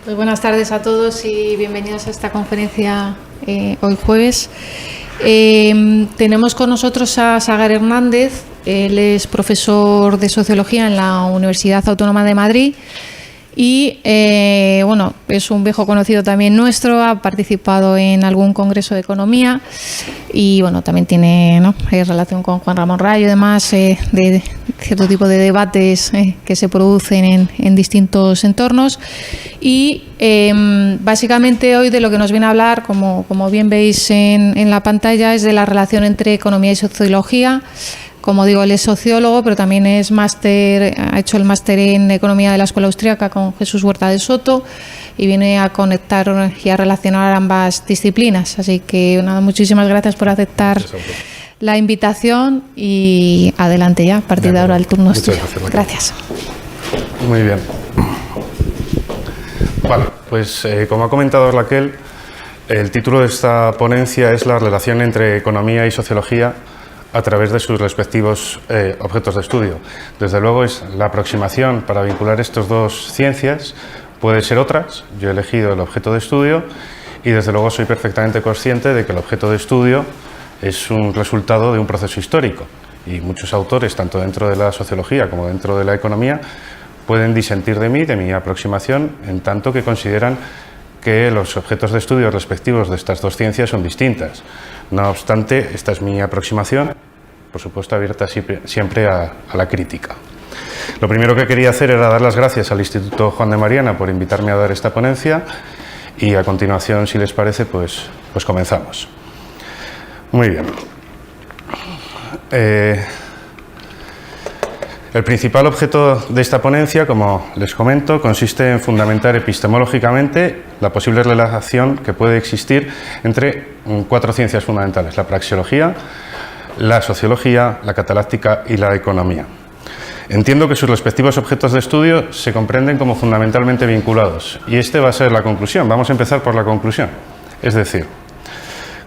Muy buenas tardes a todos y bienvenidos a esta conferencia hoy jueves. Tenemos con nosotros a Sagar Hernández. Él es profesor de Sociología en la Universidad Autónoma de Madrid y bueno, es un viejo conocido también nuestro, ha participado en algún congreso de economía y bueno, también tiene relación con Juan Ramón Rayo y demás, de cierto tipo de debates que se producen en distintos entornos. Y básicamente hoy de lo que nos viene a hablar, como bien veis en la pantalla, es de la relación entre economía y sociología. Como digo, él es sociólogo, pero también es ha hecho el máster en Economía de la Escuela Austríaca con Jesús Huerta de Soto y viene a conectar y a relacionar ambas disciplinas. Así que nada, muchísimas gracias por aceptar la invitación y adelante ya, a partir de ahora el turno es tuyo. Gracias. Muy bien. Vale, pues como ha comentado Raquel, el título de esta ponencia es la relación entre economía y sociología a través de sus respectivos objetos de estudio. Desde luego es la aproximación para vincular estas dos ciencias, puede ser otras, yo he elegido el objeto de estudio y desde luego soy perfectamente consciente de que el objeto de estudio es un resultado de un proceso histórico y muchos autores, tanto dentro de la sociología como dentro de la economía, pueden disentir de mi aproximación, en tanto que consideran que los objetos de estudio respectivos de estas dos ciencias son distintas. No obstante, esta es mi aproximación, por supuesto abierta siempre a la crítica. Lo primero que quería hacer era dar las gracias al Instituto Juan de Mariana por invitarme a dar esta ponencia y a continuación, si les parece, pues comenzamos. Muy bien. El principal objeto de esta ponencia, como les comento, consiste en fundamentar epistemológicamente la posible relación que puede existir entre cuatro ciencias fundamentales: la praxeología, la sociología, la cataláctica y la economía. Entiendo que sus respectivos objetos de estudio se comprenden como fundamentalmente vinculados y este va a ser la conclusión. Vamos a empezar por la conclusión. Es decir,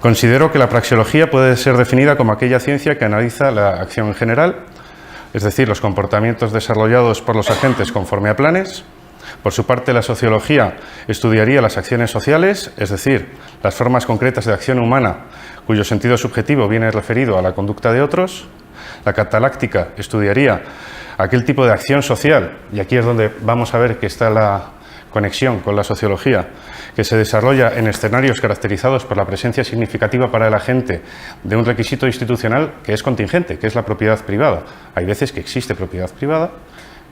considero que la praxeología puede ser definida como aquella ciencia que analiza la acción en general, es decir, los comportamientos desarrollados por los agentes conforme a planes. Por su parte, la sociología estudiaría las acciones sociales, es decir, las formas concretas de acción humana cuyo sentido subjetivo viene referido a la conducta de otros. La cataláctica estudiaría aquel tipo de acción social, y aquí es donde vamos a ver que está la conexión con la sociología, que se desarrolla en escenarios caracterizados por la presencia significativa para el agente de un requisito institucional que es contingente, que es la propiedad privada. Hay veces que existe propiedad privada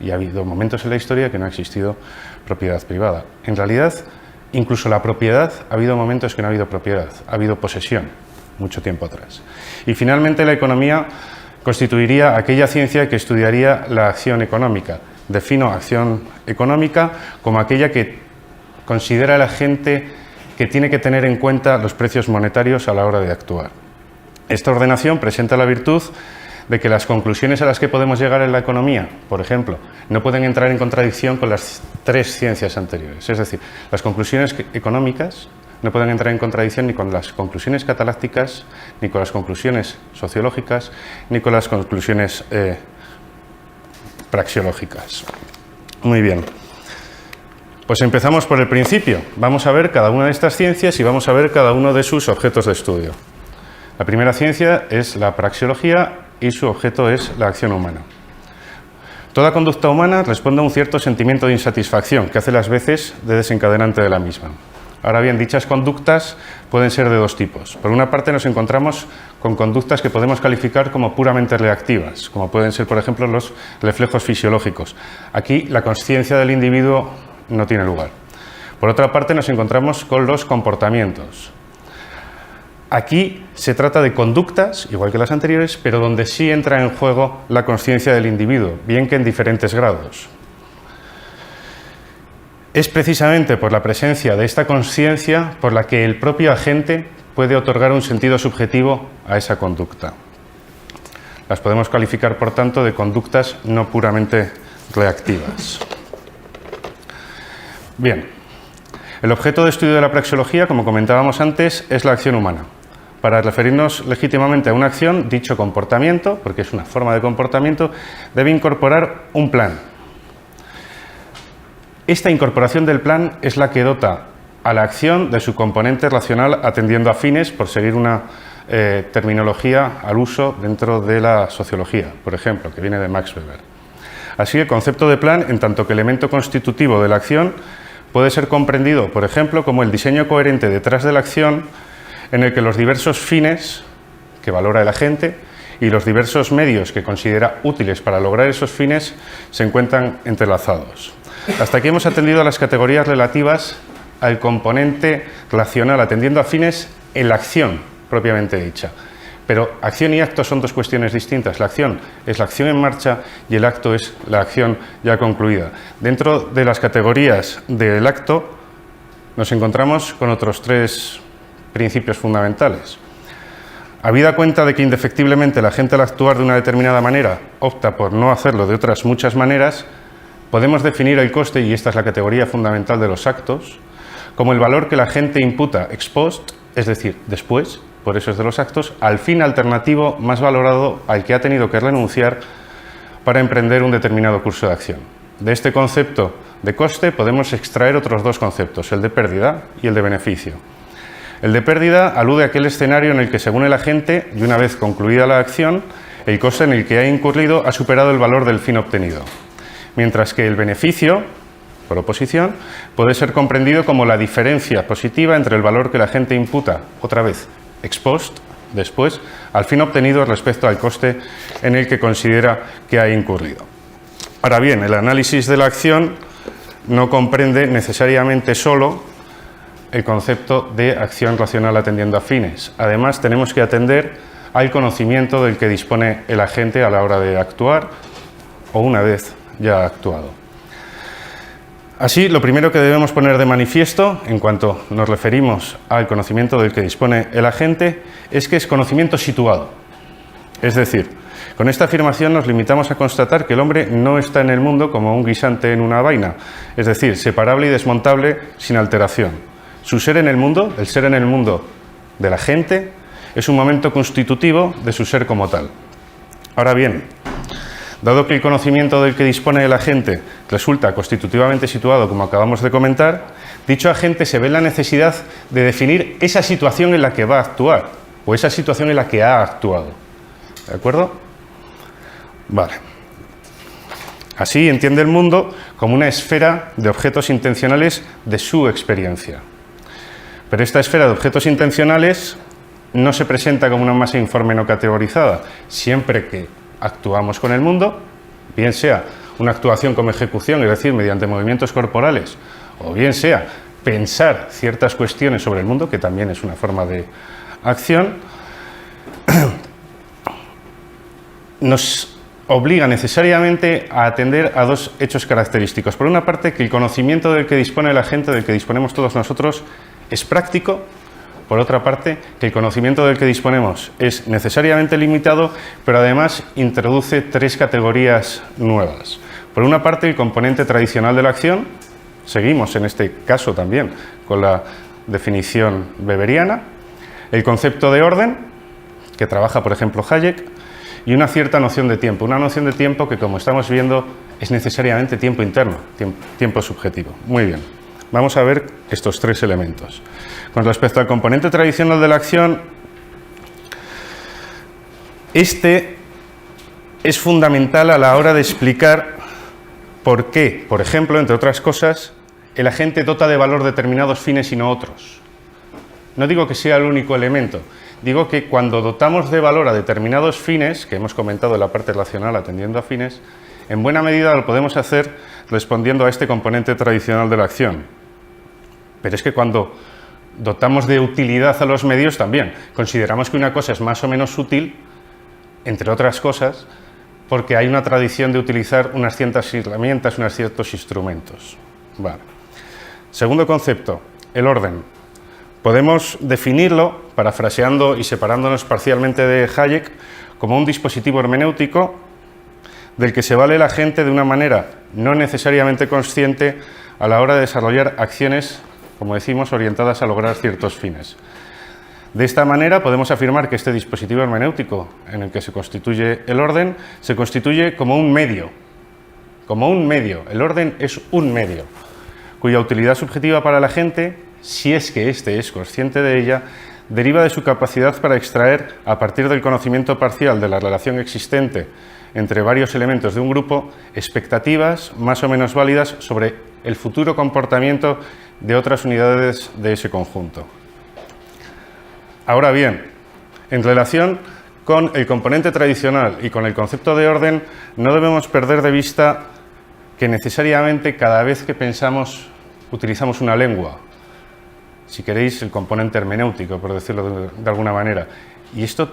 y ha habido momentos en la historia que no ha existido propiedad privada. En realidad, incluso la propiedad, ha habido momentos que no ha habido propiedad, ha habido posesión, mucho tiempo atrás. Y finalmente la economía constituiría aquella ciencia que estudiaría la acción económica. Defino acción económica como aquella que considera el agente que tiene que tener en cuenta los precios monetarios a la hora de actuar. Esta ordenación presenta la virtud de que las conclusiones a las que podemos llegar en la economía, por ejemplo, no pueden entrar en contradicción con las tres ciencias anteriores. Es decir, las conclusiones económicas no pueden entrar en contradicción ni con las conclusiones catalácticas, ni con las conclusiones sociológicas, ni con las conclusiones praxeológicas. Muy bien. Pues empezamos por el principio. Vamos a ver cada una de estas ciencias y vamos a ver cada uno de sus objetos de estudio. La primera ciencia es la praxeología y su objeto es la acción humana. Toda conducta humana responde a un cierto sentimiento de insatisfacción que hace las veces de desencadenante de la misma. Ahora bien, dichas conductas pueden ser de dos tipos. Por una parte nos encontramos con conductas que podemos calificar como puramente reactivas, como pueden ser, por ejemplo, los reflejos fisiológicos. Aquí la consciencia del individuo no tiene lugar. Por otra parte nos encontramos con los comportamientos. Aquí se trata de conductas, igual que las anteriores, pero donde sí entra en juego la consciencia del individuo, bien que en diferentes grados. Es precisamente por la presencia de esta consciencia por la que el propio agente puede otorgar un sentido subjetivo a esa conducta. Las podemos calificar, por tanto, de conductas no puramente reactivas. Bien, el objeto de estudio de la praxeología, como comentábamos antes, es la acción humana. Para referirnos legítimamente a una acción, dicho comportamiento, porque es una forma de comportamiento, debe incorporar un plan. Esta incorporación del plan es la que dota a la acción de su componente racional atendiendo a fines, por seguir una terminología al uso dentro de la sociología, por ejemplo, que viene de Max Weber. Así, el concepto de plan, en tanto que elemento constitutivo de la acción, puede ser comprendido, por ejemplo, como el diseño coherente detrás de la acción en el que los diversos fines que valora el agente y los diversos medios que considera útiles para lograr esos fines se encuentran entrelazados. Hasta aquí hemos atendido a las categorías relativas al componente racional atendiendo a fines en la acción propiamente dicha. Pero acción y acto son dos cuestiones distintas. La acción es la acción en marcha y el acto es la acción ya concluida. Dentro de las categorías del acto nos encontramos con otros tres principios fundamentales. Habida cuenta de que indefectiblemente la gente al actuar de una determinada manera opta por no hacerlo de otras muchas maneras, podemos definir el coste, y esta es la categoría fundamental de los actos, como el valor que la gente imputa ex post, es decir, después, por eso es de los actos, al fin alternativo más valorado al que ha tenido que renunciar para emprender un determinado curso de acción. De este concepto de coste podemos extraer otros dos conceptos, el de pérdida y el de beneficio. El de pérdida alude a aquel escenario en el que, según el agente, y una vez concluida la acción, el coste en el que ha incurrido ha superado el valor del fin obtenido. Mientras que el beneficio, por oposición, puede ser comprendido como la diferencia positiva entre el valor que la gente imputa, otra vez, ex post, después, al fin obtenido respecto al coste en el que considera que ha incurrido. Ahora bien, el análisis de la acción no comprende necesariamente solo el concepto de acción racional atendiendo a fines. Además, tenemos que atender al conocimiento del que dispone el agente a la hora de actuar o una vez ya ha actuado. Así, lo primero que debemos poner de manifiesto, en cuanto nos referimos al conocimiento del que dispone el agente, es que es conocimiento situado. Es decir, con esta afirmación nos limitamos a constatar que el hombre no está en el mundo como un guisante en una vaina, es decir, separable y desmontable sin alteración. Su ser en el mundo, el ser en el mundo de la gente, es un momento constitutivo de su ser como tal. Ahora bien, dado que el conocimiento del que dispone el agente resulta constitutivamente situado, como acabamos de comentar, dicho agente se ve en la necesidad de definir esa situación en la que va a actuar, o esa situación en la que ha actuado. ¿De acuerdo? Vale. Así entiende el mundo como una esfera de objetos intencionales de su experiencia. Pero esta esfera de objetos intencionales no se presenta como una masa informe no categorizada. Siempre que actuamos con el mundo, bien sea una actuación como ejecución, es decir, mediante movimientos corporales, o bien sea pensar ciertas cuestiones sobre el mundo, que también es una forma de acción, nos obliga necesariamente a atender a dos hechos característicos. Por una parte, que el conocimiento del que dispone el agente, del que disponemos todos nosotros, es práctico. Por otra parte, que el conocimiento del que disponemos es necesariamente limitado, pero además introduce tres categorías nuevas. Por una parte, el componente tradicional de la acción. Seguimos en este caso también con la definición weberiana. El concepto de orden, que trabaja, por ejemplo, Hayek, y una cierta noción de tiempo. Una noción de tiempo que, como estamos viendo, es necesariamente tiempo interno, tiempo subjetivo. Muy bien. Vamos a ver estos tres elementos. Con respecto al componente tradicional de la acción, este es fundamental a la hora de explicar por qué, por ejemplo, entre otras cosas, el agente dota de valor determinados fines y no otros. No digo que sea el único elemento, digo que cuando dotamos de valor a determinados fines, que hemos comentado en la parte racional atendiendo a fines, en buena medida lo podemos hacer respondiendo a este componente tradicional de la acción. Pero es que cuando dotamos de utilidad a los medios también, consideramos que una cosa es más o menos útil, entre otras cosas, porque hay una tradición de utilizar unas ciertas herramientas, unos ciertos instrumentos. Vale. Segundo concepto, el orden. Podemos definirlo, parafraseando y separándonos parcialmente de Hayek, como un dispositivo hermenéutico del que se vale la gente de una manera no necesariamente consciente a la hora de desarrollar acciones, como decimos, orientadas a lograr ciertos fines. De esta manera podemos afirmar que este dispositivo hermenéutico en el que se constituye el orden, se constituye como un medio. Como un medio. El orden es un medio. cuya utilidad subjetiva para la gente, si es que éste es consciente de ella, deriva de su capacidad para extraer, a partir del conocimiento parcial de la relación existente entre varios elementos de un grupo, expectativas más o menos válidas sobre el futuro comportamiento de otras unidades de ese conjunto. Ahora bien, en relación con el componente tradicional y con el concepto de orden, no debemos perder de vista que necesariamente cada vez que pensamos, utilizamos una lengua, si queréis, el componente hermenéutico, por decirlo de alguna manera. Y esto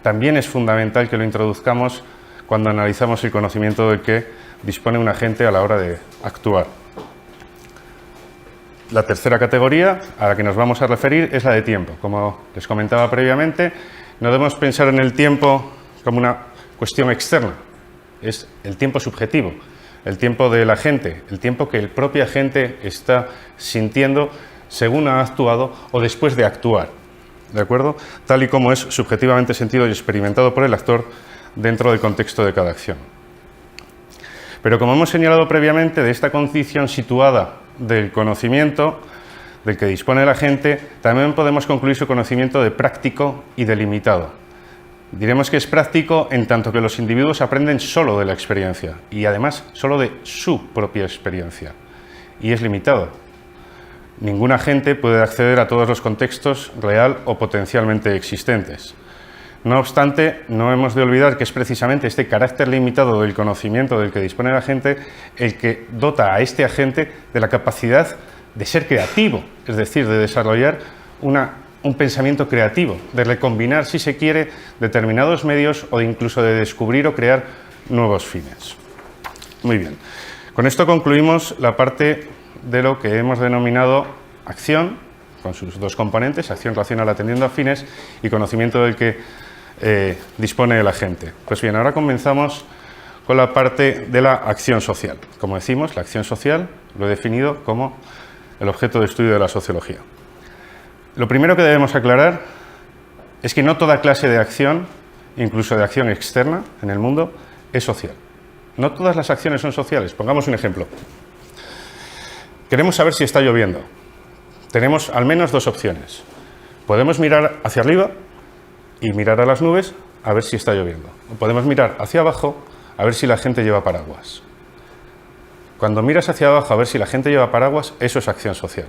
también es fundamental que lo introduzcamos cuando analizamos el conocimiento del que dispone un agente a la hora de actuar. La tercera categoría a la que nos vamos a referir es la de tiempo. Como les comentaba previamente, no debemos pensar en el tiempo como una cuestión externa, es el tiempo subjetivo, el tiempo del agente, el tiempo que el propio agente está sintiendo según ha actuado o después de actuar, ¿de acuerdo? Tal y como es subjetivamente sentido y experimentado por el actor dentro del contexto de cada acción. Pero como hemos señalado previamente, de esta condición situada del conocimiento del que dispone el agente, también podemos concluir su conocimiento de práctico y delimitado. Diremos que es práctico en tanto que los individuos aprenden solo de la experiencia y además solo de su propia experiencia. Y es limitado. Ningún agente puede acceder a todos los contextos real o potencialmente existentes. No obstante, no hemos de olvidar que es precisamente este carácter limitado del conocimiento del que dispone el agente el que dota a este agente de la capacidad de ser creativo, es decir, de desarrollar un pensamiento creativo, de recombinar, si se quiere, determinados medios o incluso de descubrir o crear nuevos fines. Muy bien. Con esto concluimos la parte de lo que hemos denominado acción, con sus dos componentes, acción racional atendiendo a fines y conocimiento del que dispone el agente. Pues bien, ahora comenzamos con la parte de la acción social. Como decimos, la acción social lo he definido como el objeto de estudio de la sociología. Lo primero que debemos aclarar es que no toda clase de acción, incluso de acción externa en el mundo, es social. No todas las acciones son sociales. Pongamos un ejemplo. Queremos saber si está lloviendo. Tenemos al menos dos opciones. Podemos mirar hacia arriba y mirar a las nubes a ver si está lloviendo. O podemos mirar hacia abajo a ver si la gente lleva paraguas. Cuando miras hacia abajo a ver si la gente lleva paraguas, eso es acción social.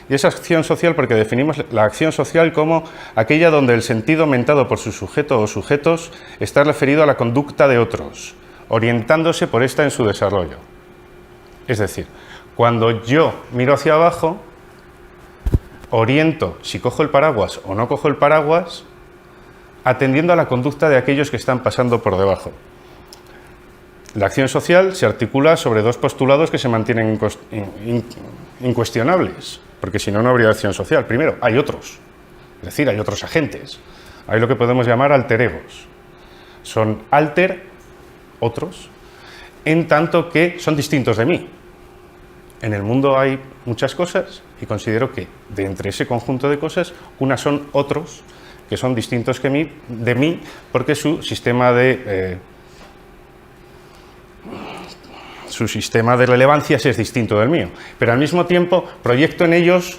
Y es acción social porque definimos la acción social como aquella donde el sentido mentado por su sujeto o sujetos está referido a la conducta de otros, orientándose por esta en su desarrollo. Es decir, cuando yo miro hacia abajo, oriento si cojo el paraguas o no cojo el paraguas, atendiendo a la conducta de aquellos que están pasando por debajo. La acción social se articula sobre dos postulados que se mantienen incuestionables, porque si no, no habría acción social. Primero, hay otros, es decir, hay otros agentes. Hay lo que podemos llamar alter egos. Son alter, otros, en tanto que son distintos de mí. En el mundo hay muchas cosas y considero que de entre ese conjunto de cosas, unas son otros que son distintos de mí porque su sistema de relevancias es distinto del mío, pero al mismo tiempo proyecto en ellos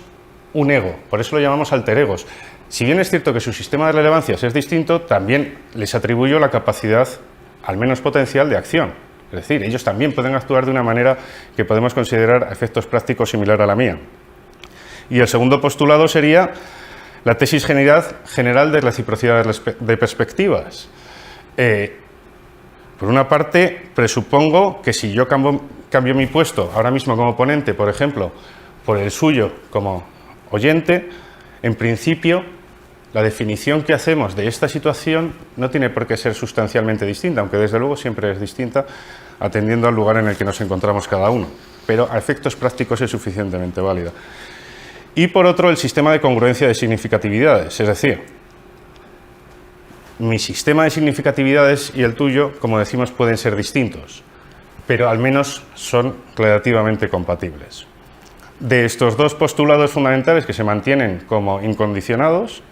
un ego, por eso lo llamamos alter egos. Si bien es cierto que su sistema de relevancias es distinto, también les atribuyo la capacidad, al menos potencial, de acción. Es decir, ellos también pueden actuar de una manera que podemos considerar a efectos prácticos similar a la mía. Y el segundo postulado sería la tesis general de reciprocidad de perspectivas. Por una parte, presupongo que si yo cambio mi puesto ahora mismo como ponente, por ejemplo, por el suyo como oyente, en principio la definición que hacemos de esta situación no tiene por qué ser sustancialmente distinta, aunque desde luego siempre es distinta atendiendo al lugar en el que nos encontramos cada uno, pero a efectos prácticos es suficientemente válida. Y por otro, el sistema de congruencia de significatividades, es decir, mi sistema de significatividades y el tuyo, como decimos, pueden ser distintos, pero al menos son relativamente compatibles. De estos dos postulados fundamentales que se mantienen como incuestionados,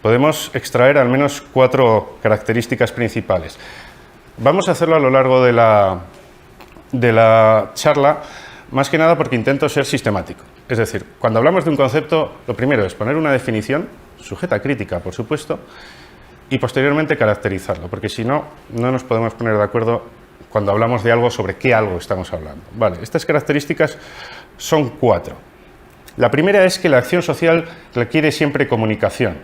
podemos extraer al menos 4 características principales. Vamos a hacerlo a lo largo de la charla, más que nada porque intento ser sistemático. Es decir, cuando hablamos de un concepto, lo primero es poner una definición, sujeta a crítica, por supuesto, y posteriormente caracterizarlo, porque si no, no nos podemos poner de acuerdo cuando hablamos de algo sobre qué algo estamos hablando. Vale, estas características son 4. La primera es que la acción social requiere siempre comunicación.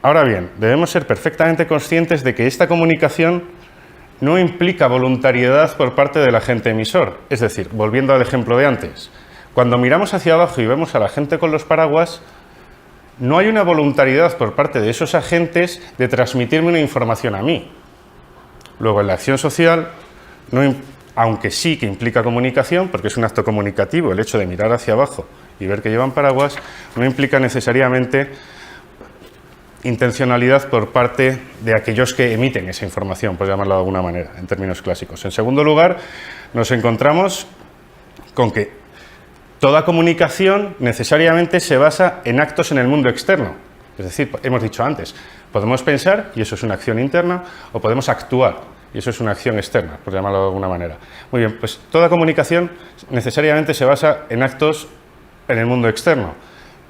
Ahora bien, debemos ser perfectamente conscientes de que esta comunicación no implica voluntariedad por parte del agente emisor. Es decir, volviendo al ejemplo de antes, cuando miramos hacia abajo y vemos a la gente con los paraguas, no hay una voluntariedad por parte de esos agentes de transmitirme una información a mí. Luego, en la acción social, aunque sí que implica comunicación, porque es un acto comunicativo el hecho de mirar hacia abajo y ver que llevan paraguas, no implica necesariamente intencionalidad por parte de aquellos que emiten esa información, por llamarlo de alguna manera, en términos clásicos. En segundo lugar, nos encontramos con que toda comunicación necesariamente se basa en actos en el mundo externo. Es decir, hemos dicho antes, podemos pensar, y eso es una acción interna, o podemos actuar, y eso es una acción externa, por llamarlo de alguna manera. Muy bien, pues toda comunicación necesariamente se basa en actos en el mundo externo.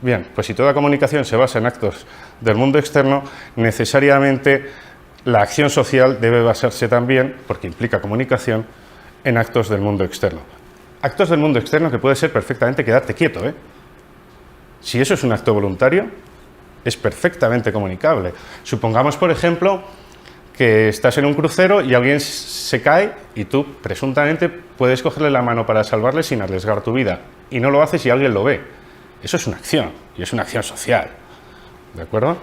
Bien, pues si toda comunicación se basa en actos del mundo externo, necesariamente la acción social debe basarse también, porque implica comunicación, en actos del mundo externo. Actos del mundo externo que puede ser perfectamente quedarte quieto, ¿eh? Si eso es un acto voluntario, es perfectamente comunicable. Supongamos, por ejemplo, que estás en un crucero y alguien se cae y tú, presuntamente, puedes cogerle la mano para salvarle sin arriesgar tu vida. Y no lo haces y alguien lo ve. Eso es una acción, y es una acción social. ¿De acuerdo?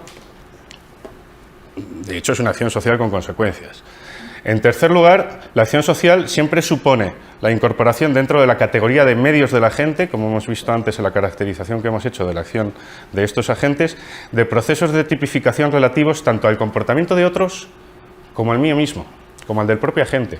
De hecho, es una acción social con consecuencias. En tercer lugar, la acción social siempre supone la incorporación dentro de la categoría de medios de la gente, como hemos visto antes en la caracterización que hemos hecho de la acción de estos agentes, de procesos de tipificación relativos tanto al comportamiento de otros como al mío mismo, como al del propio agente.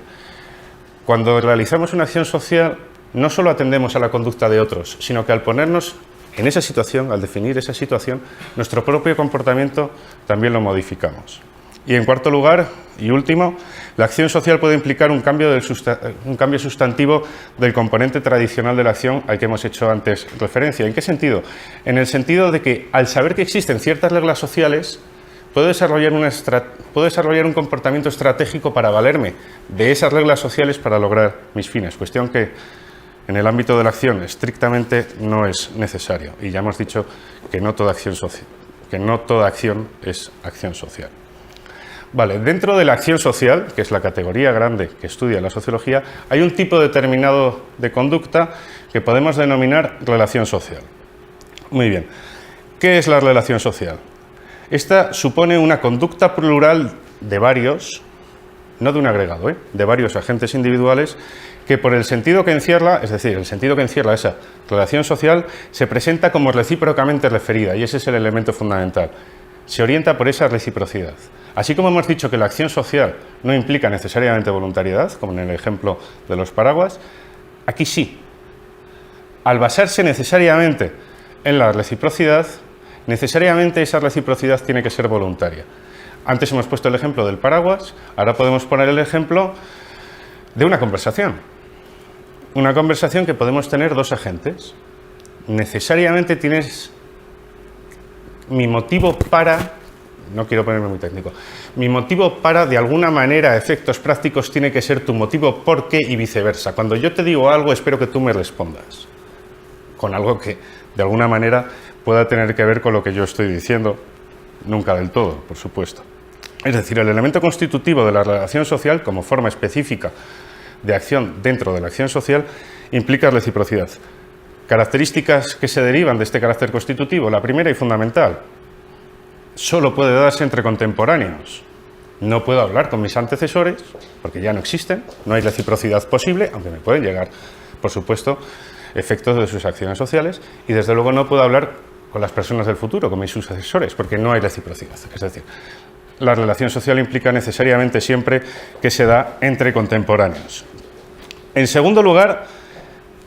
Cuando realizamos una acción social, no solo atendemos a la conducta de otros, sino que al ponernos en esa situación, al definir esa situación, nuestro propio comportamiento también lo modificamos. Y en cuarto lugar, y último, la acción social puede implicar un cambio sustantivo del componente tradicional de la acción al que hemos hecho antes referencia. ¿En qué sentido? En el sentido de que, al saber que existen ciertas reglas sociales, puedo desarrollar un comportamiento estratégico para valerme de esas reglas sociales para lograr mis fines, cuestión que en el ámbito de la acción estrictamente no es necesario. Y ya hemos dicho que no toda acción es acción social. Vale, dentro de la acción social, que es la categoría grande que estudia la sociología, hay un tipo determinado de conducta que podemos denominar relación social. Muy bien, ¿qué es la relación social? Esta supone una conducta plural de varios, no de un agregado, de varios agentes individuales que por el sentido que encierra, es decir, el sentido que encierra esa relación social, se presenta como recíprocamente referida, y ese es el elemento fundamental. Se orienta por esa reciprocidad. Así como hemos dicho que la acción social no implica necesariamente voluntariedad, como en el ejemplo de los paraguas, aquí sí. Al basarse necesariamente en la reciprocidad, necesariamente esa reciprocidad tiene que ser voluntaria. Antes hemos puesto el ejemplo del paraguas, ahora podemos poner el ejemplo de una conversación. Una conversación que podemos tener dos agentes. Necesariamente tienes mi motivo para, no quiero ponerme muy técnico, mi motivo para, de alguna manera, efectos prácticos, tiene que ser tu motivo por qué y viceversa. Cuando yo te digo algo, espero que tú me respondas con algo que, de alguna manera, pueda tener que ver con lo que yo estoy diciendo, nunca del todo, por supuesto. Es decir, el elemento constitutivo de la relación social, como forma específica de acción dentro de la acción social, implica reciprocidad. Características que se derivan de este carácter constitutivo. La primera y fundamental, solo puede darse entre contemporáneos. No puedo hablar con mis antecesores, porque ya no existen, no hay reciprocidad posible, aunque me pueden llegar, por supuesto, efectos de sus acciones sociales, y desde luego no puedo hablar con las personas del futuro, con mis sucesores, porque no hay reciprocidad. Es decir, la relación social implica necesariamente siempre que se da entre contemporáneos. En segundo lugar,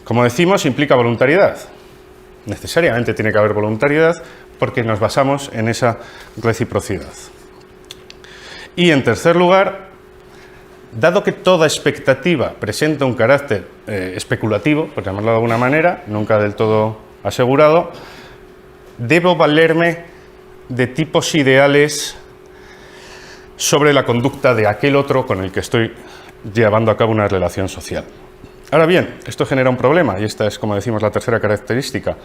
como decimos, implica voluntariedad. Necesariamente tiene que haber voluntariedad porque nos basamos en esa reciprocidad. Y en tercer lugar, Dado que toda expectativa presenta un carácter especulativo, por llamarlo de alguna manera, nunca del todo asegurado, debo valerme de tipos ideales sobre la conducta de aquel otro con el que estoy llevando a cabo una relación social. Ahora bien, esto genera un problema, y esta es, como decimos, la tercera característica.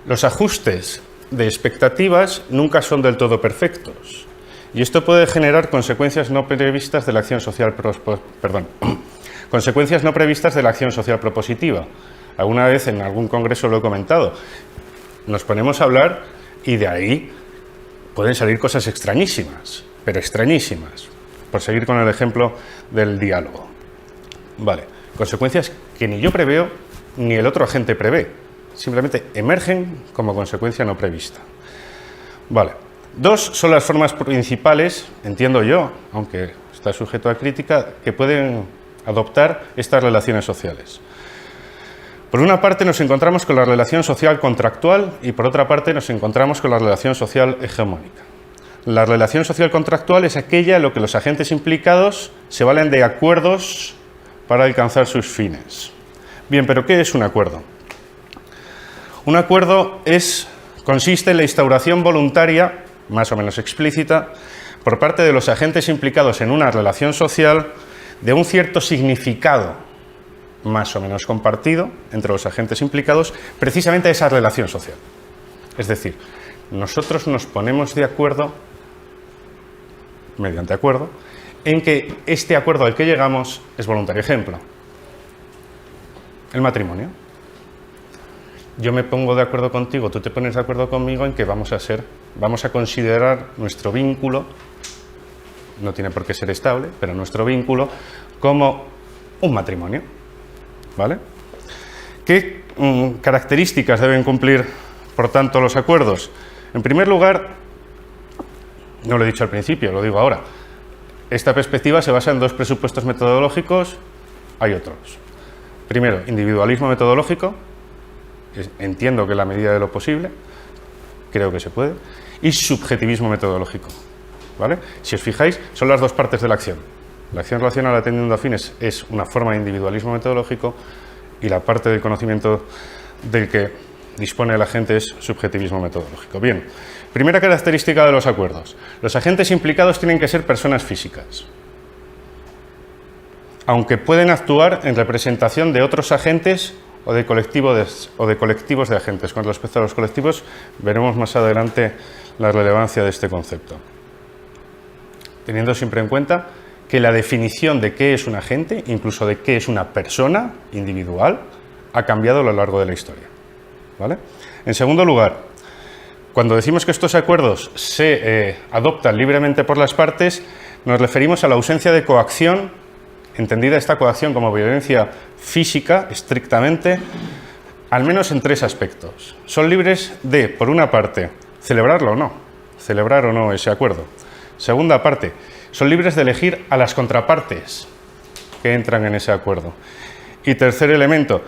Los ajustes de expectativas nunca son del todo perfectos, y esto puede generar consecuencias no previstas de la acción social consecuencias no previstas de la acción social propositiva. Alguna vez en algún congreso lo he comentado. Nos ponemos a hablar y de ahí pueden salir cosas extrañísimas, pero extrañísimas, por seguir con el ejemplo del diálogo. Vale, consecuencias que ni yo preveo ni el otro agente prevé, simplemente emergen como consecuencia no prevista. Vale, dos son las formas principales, entiendo yo, aunque está sujeto a crítica, que pueden adoptar estas relaciones sociales. Por una parte nos encontramos con la relación social contractual y por otra parte nos encontramos con la relación social hegemónica. La relación social contractual es aquella en la que los agentes implicados se valen de acuerdos para alcanzar sus fines. Bien, pero ¿qué es un acuerdo? Un acuerdo consiste en la instauración voluntaria, más o menos explícita, por parte de los agentes implicados en una relación social de un cierto significado, más o menos compartido, entre los agentes implicados, precisamente a esa relación social. Es decir, nosotros nos ponemos de acuerdo, mediante acuerdo, en que este acuerdo al que llegamos es voluntario. Ejemplo, el matrimonio. Yo me pongo de acuerdo contigo, tú te pones de acuerdo conmigo en que vamos a considerar nuestro vínculo, no tiene por qué ser estable, pero nuestro vínculo como un matrimonio. ¿Vale? ¿Qué características deben cumplir, por tanto, los acuerdos? En primer lugar, no lo he dicho al principio, lo digo ahora, esta perspectiva se basa en dos presupuestos metodológicos, hay otros. Primero, individualismo metodológico, entiendo que en la medida de lo posible, creo que se puede, y subjetivismo metodológico. ¿Vale? Si os fijáis, son las dos partes de la acción. La acción relacional atendiendo a fines es una forma de individualismo metodológico y la parte del conocimiento del que dispone el agente es subjetivismo metodológico. Bien, primera característica de los acuerdos. Los agentes implicados tienen que ser personas físicas, aunque pueden actuar en representación de otros agentes o de colectivos de agentes. Con respecto a los colectivos, veremos más adelante la relevancia de este concepto. Teniendo siempre en cuenta que la definición de qué es un agente, incluso de qué es una persona individual, ha cambiado a lo largo de la historia. ¿Vale? En segundo lugar, cuando decimos que estos acuerdos se adoptan libremente por las partes, nos referimos a la ausencia de coacción, entendida esta coacción como violencia física, estrictamente, al menos en tres aspectos. Son libres de, por una parte, celebrar o no ese acuerdo. Segunda parte, son libres de elegir a las contrapartes que entran en ese acuerdo. Y tercer elemento,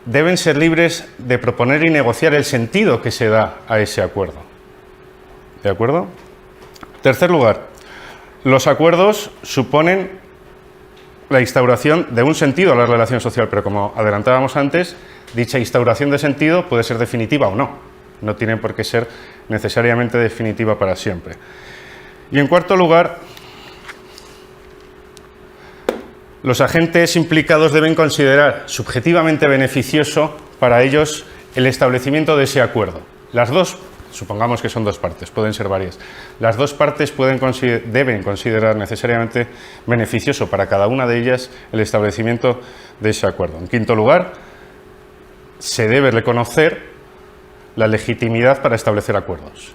deben ser libres de proponer y negociar el sentido que se da a ese acuerdo. ¿De acuerdo? Tercer lugar, los acuerdos suponen la instauración de un sentido a la relación social, pero como adelantábamos antes, dicha instauración de sentido puede ser definitiva o no. No tiene por qué ser necesariamente definitiva para siempre. Y en cuarto lugar, los agentes implicados deben considerar subjetivamente beneficioso para ellos el establecimiento de ese acuerdo. Las dos, supongamos que son dos partes, pueden ser varias, las dos partes deben considerar necesariamente beneficioso para cada una de ellas el establecimiento de ese acuerdo. En quinto lugar, se debe reconocer la legitimidad para establecer acuerdos.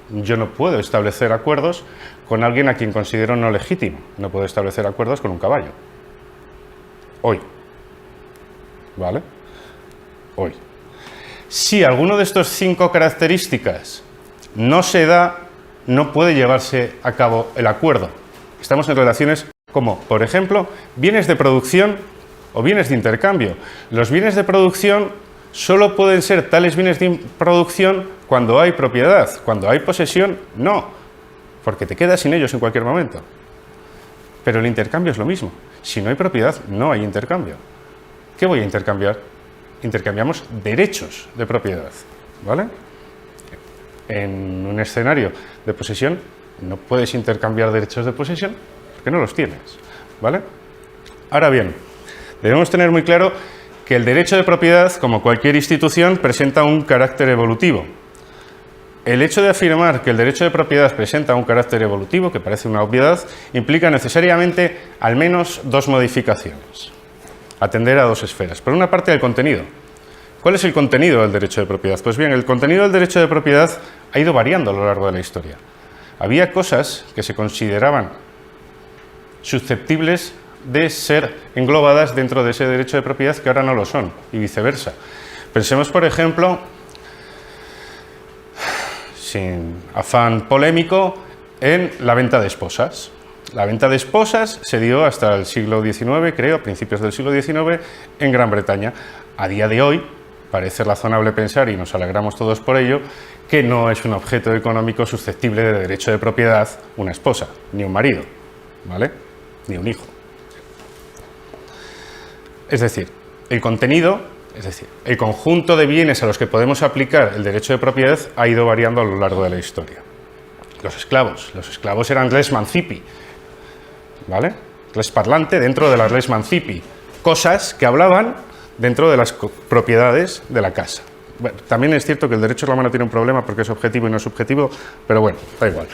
Yo no puedo establecer acuerdos con alguien a quien considero no legítimo. No puedo establecer acuerdos con un caballo. Hoy. ¿Vale? Hoy. Si alguno de estos 5 características no se da, no puede llevarse a cabo el acuerdo. Estamos en relaciones como, por ejemplo, bienes de producción o bienes de intercambio. Los bienes de producción solo pueden ser tales bienes de producción cuando hay propiedad. Cuando hay posesión, no, porque te quedas sin ellos en cualquier momento. Pero el intercambio es lo mismo. Si no hay propiedad, no hay intercambio. ¿Qué voy a intercambiar? Intercambiamos derechos de propiedad, ¿vale? En un escenario de posesión no puedes intercambiar derechos de posesión porque no los tienes, ¿vale? Ahora bien, debemos tener muy claro que el derecho de propiedad, como cualquier institución, presenta un carácter evolutivo. El hecho de afirmar que el derecho de propiedad presenta un carácter evolutivo, que parece una obviedad, implica necesariamente al menos dos modificaciones. Atender a dos esferas. Por una parte, el contenido. ¿Cuál es el contenido del derecho de propiedad? Pues bien, el contenido del derecho de propiedad ha ido variando a lo largo de la historia. Había cosas que se consideraban susceptibles de ser englobadas dentro de ese derecho de propiedad que ahora no lo son, y viceversa. Pensemos, por ejemplo, sin afán polémico, en la venta de esposas. La venta de esposas se dio hasta el siglo XIX, creo, a principios del siglo XIX, en Gran Bretaña. A día de hoy, parece razonable pensar, y nos alegramos todos por ello, que no es un objeto económico susceptible de derecho de propiedad una esposa, ni un marido, ¿vale? Ni un hijo. Es decir, el contenido, es decir, el conjunto de bienes a los que podemos aplicar el derecho de propiedad ha ido variando a lo largo de la historia. Los esclavos eran res mancipi, ¿vale? Res parlante dentro de la res mancipi, cosas que hablaban dentro de las propiedades de la casa. Bueno, también es cierto que el derecho romano tiene un problema porque es objetivo y no subjetivo, pero bueno, da igual.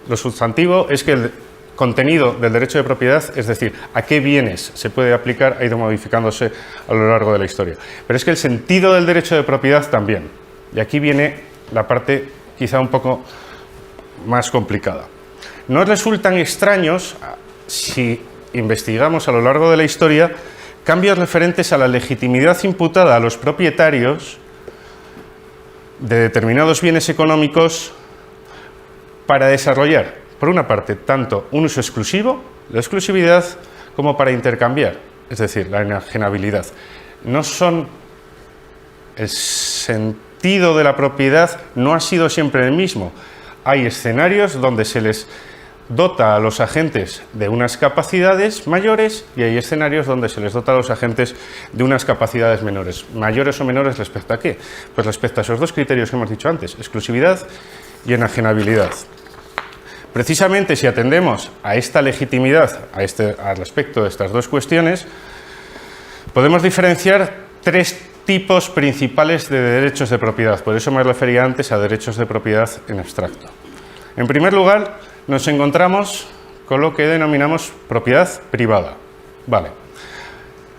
Lo sustantivo es que el contenido del derecho de propiedad, es decir, a qué bienes se puede aplicar, ha ido modificándose a lo largo de la historia. Pero es que el sentido del derecho de propiedad también. Y aquí viene la parte quizá un poco más complicada. No resultan extraños, si investigamos a lo largo de la historia, cambios referentes a la legitimidad imputada a los propietarios de determinados bienes económicos para desarrollar, por una parte, tanto un uso exclusivo, la exclusividad, como para intercambiar, es decir, la enajenabilidad. No son... El sentido de la propiedad no ha sido siempre el mismo. Hay escenarios donde se les dota a los agentes de unas capacidades mayores y hay escenarios donde se les dota a los agentes de unas capacidades menores. ¿Mayores o menores respecto a qué? Pues respecto a esos dos criterios que hemos dicho antes, exclusividad y enajenabilidad. Precisamente si atendemos a esta legitimidad, al respecto de estas dos cuestiones, podemos diferenciar tres tipos principales de derechos de propiedad. Por eso me refería antes a derechos de propiedad en abstracto. En primer lugar, nos encontramos con lo que denominamos propiedad privada. Vale.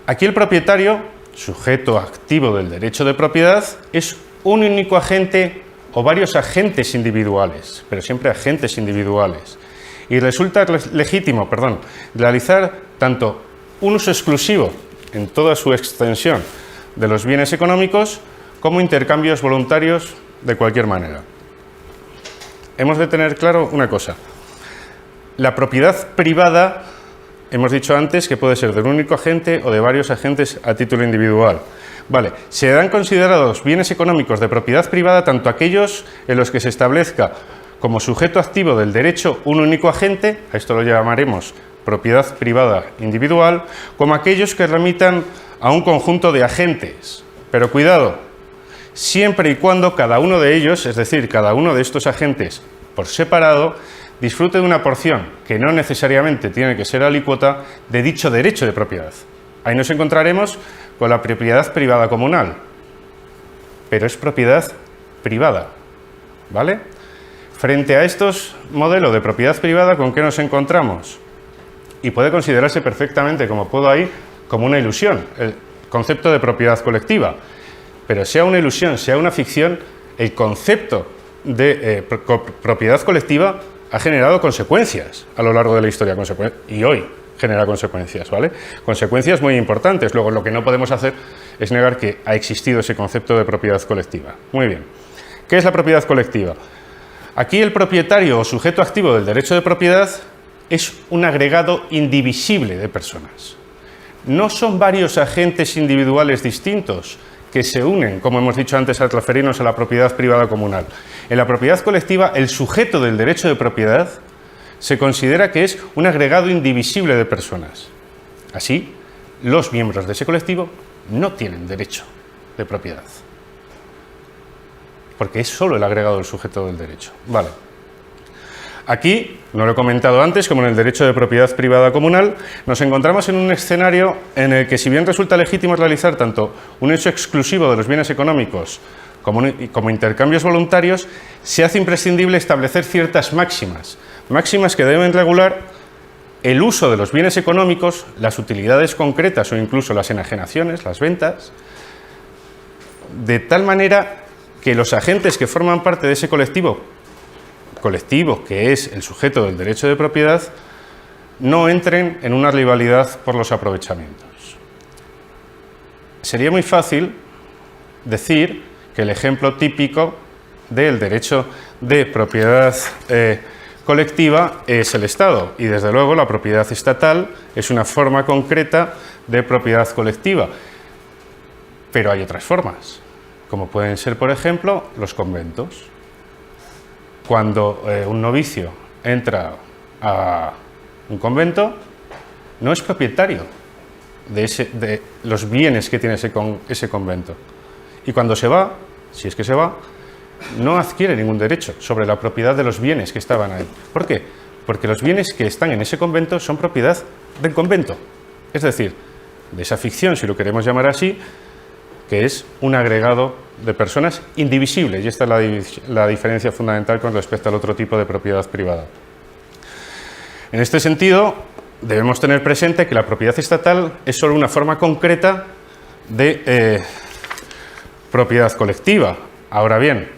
Aquí el propietario, sujeto activo del derecho de propiedad, es un único agente o varios agentes individuales, pero siempre agentes individuales. Y resulta legítimo, realizar tanto un uso exclusivo en toda su extensión de los bienes económicos como intercambios voluntarios de cualquier manera. Hemos de tener claro una cosa. La propiedad privada, hemos dicho antes que puede ser de un único agente o de varios agentes a título individual. Vale, se dan considerados bienes económicos de propiedad privada tanto aquellos en los que se establezca como sujeto activo del derecho un único agente, a esto lo llamaremos propiedad privada individual, como aquellos que remitan a un conjunto de agentes. Pero cuidado, siempre y cuando cada uno de ellos, es decir, cada uno de estos agentes por separado, disfrute de una porción, que no necesariamente tiene que ser alícuota, de dicho derecho de propiedad. Ahí nos encontraremos con la propiedad privada comunal, pero es propiedad privada, ¿vale? Frente a estos modelos de propiedad privada, ¿con qué nos encontramos? Y puede considerarse perfectamente, como puedo ahí, como una ilusión, el concepto de propiedad colectiva. Pero sea una ilusión, sea una ficción, el concepto de propiedad colectiva ha generado consecuencias a lo largo de la historia, y hoy genera consecuencias, ¿vale? Consecuencias muy importantes. Luego, lo que no podemos hacer es negar que ha existido ese concepto de propiedad colectiva. Muy bien. ¿Qué es la propiedad colectiva? Aquí el propietario o sujeto activo del derecho de propiedad es un agregado indivisible de personas. No son varios agentes individuales distintos que se unen, como hemos dicho antes al referirnos a la propiedad privada comunal. En la propiedad colectiva, el sujeto del derecho de propiedad se considera que es un agregado indivisible de personas. Así, los miembros de ese colectivo no tienen derecho de propiedad, porque es solo el agregado del sujeto del derecho. Vale. Aquí, no lo he comentado antes, como en el derecho de propiedad privada comunal, nos encontramos en un escenario en el que, si bien resulta legítimo realizar tanto un hecho exclusivo de los bienes económicos como intercambios voluntarios, se hace imprescindible establecer ciertas máximas que deben regular el uso de los bienes económicos, las utilidades concretas o incluso las enajenaciones, las ventas, de tal manera que los agentes que forman parte de ese colectivo que es el sujeto del derecho de propiedad, no entren en una rivalidad por los aprovechamientos. Sería muy fácil decir que el ejemplo típico del derecho de propiedad colectiva es el Estado, y desde luego la propiedad estatal es una forma concreta de propiedad colectiva, pero hay otras formas, como pueden ser, por ejemplo, los conventos. Cuando un novicio entra a un convento, no es propietario de los bienes que tiene ese convento. Y cuando se va, si es que se va, no adquiere ningún derecho sobre la propiedad de los bienes que estaban ahí. ¿Por qué? Porque los bienes que están en ese convento son propiedad del convento. Es decir, de esa ficción, si lo queremos llamar así, que es un agregado de personas indivisible, y esta es la diferencia fundamental con respecto al otro tipo de propiedad privada. En este sentido, debemos tener presente que la propiedad estatal es solo una forma concreta de propiedad colectiva. Ahora bien,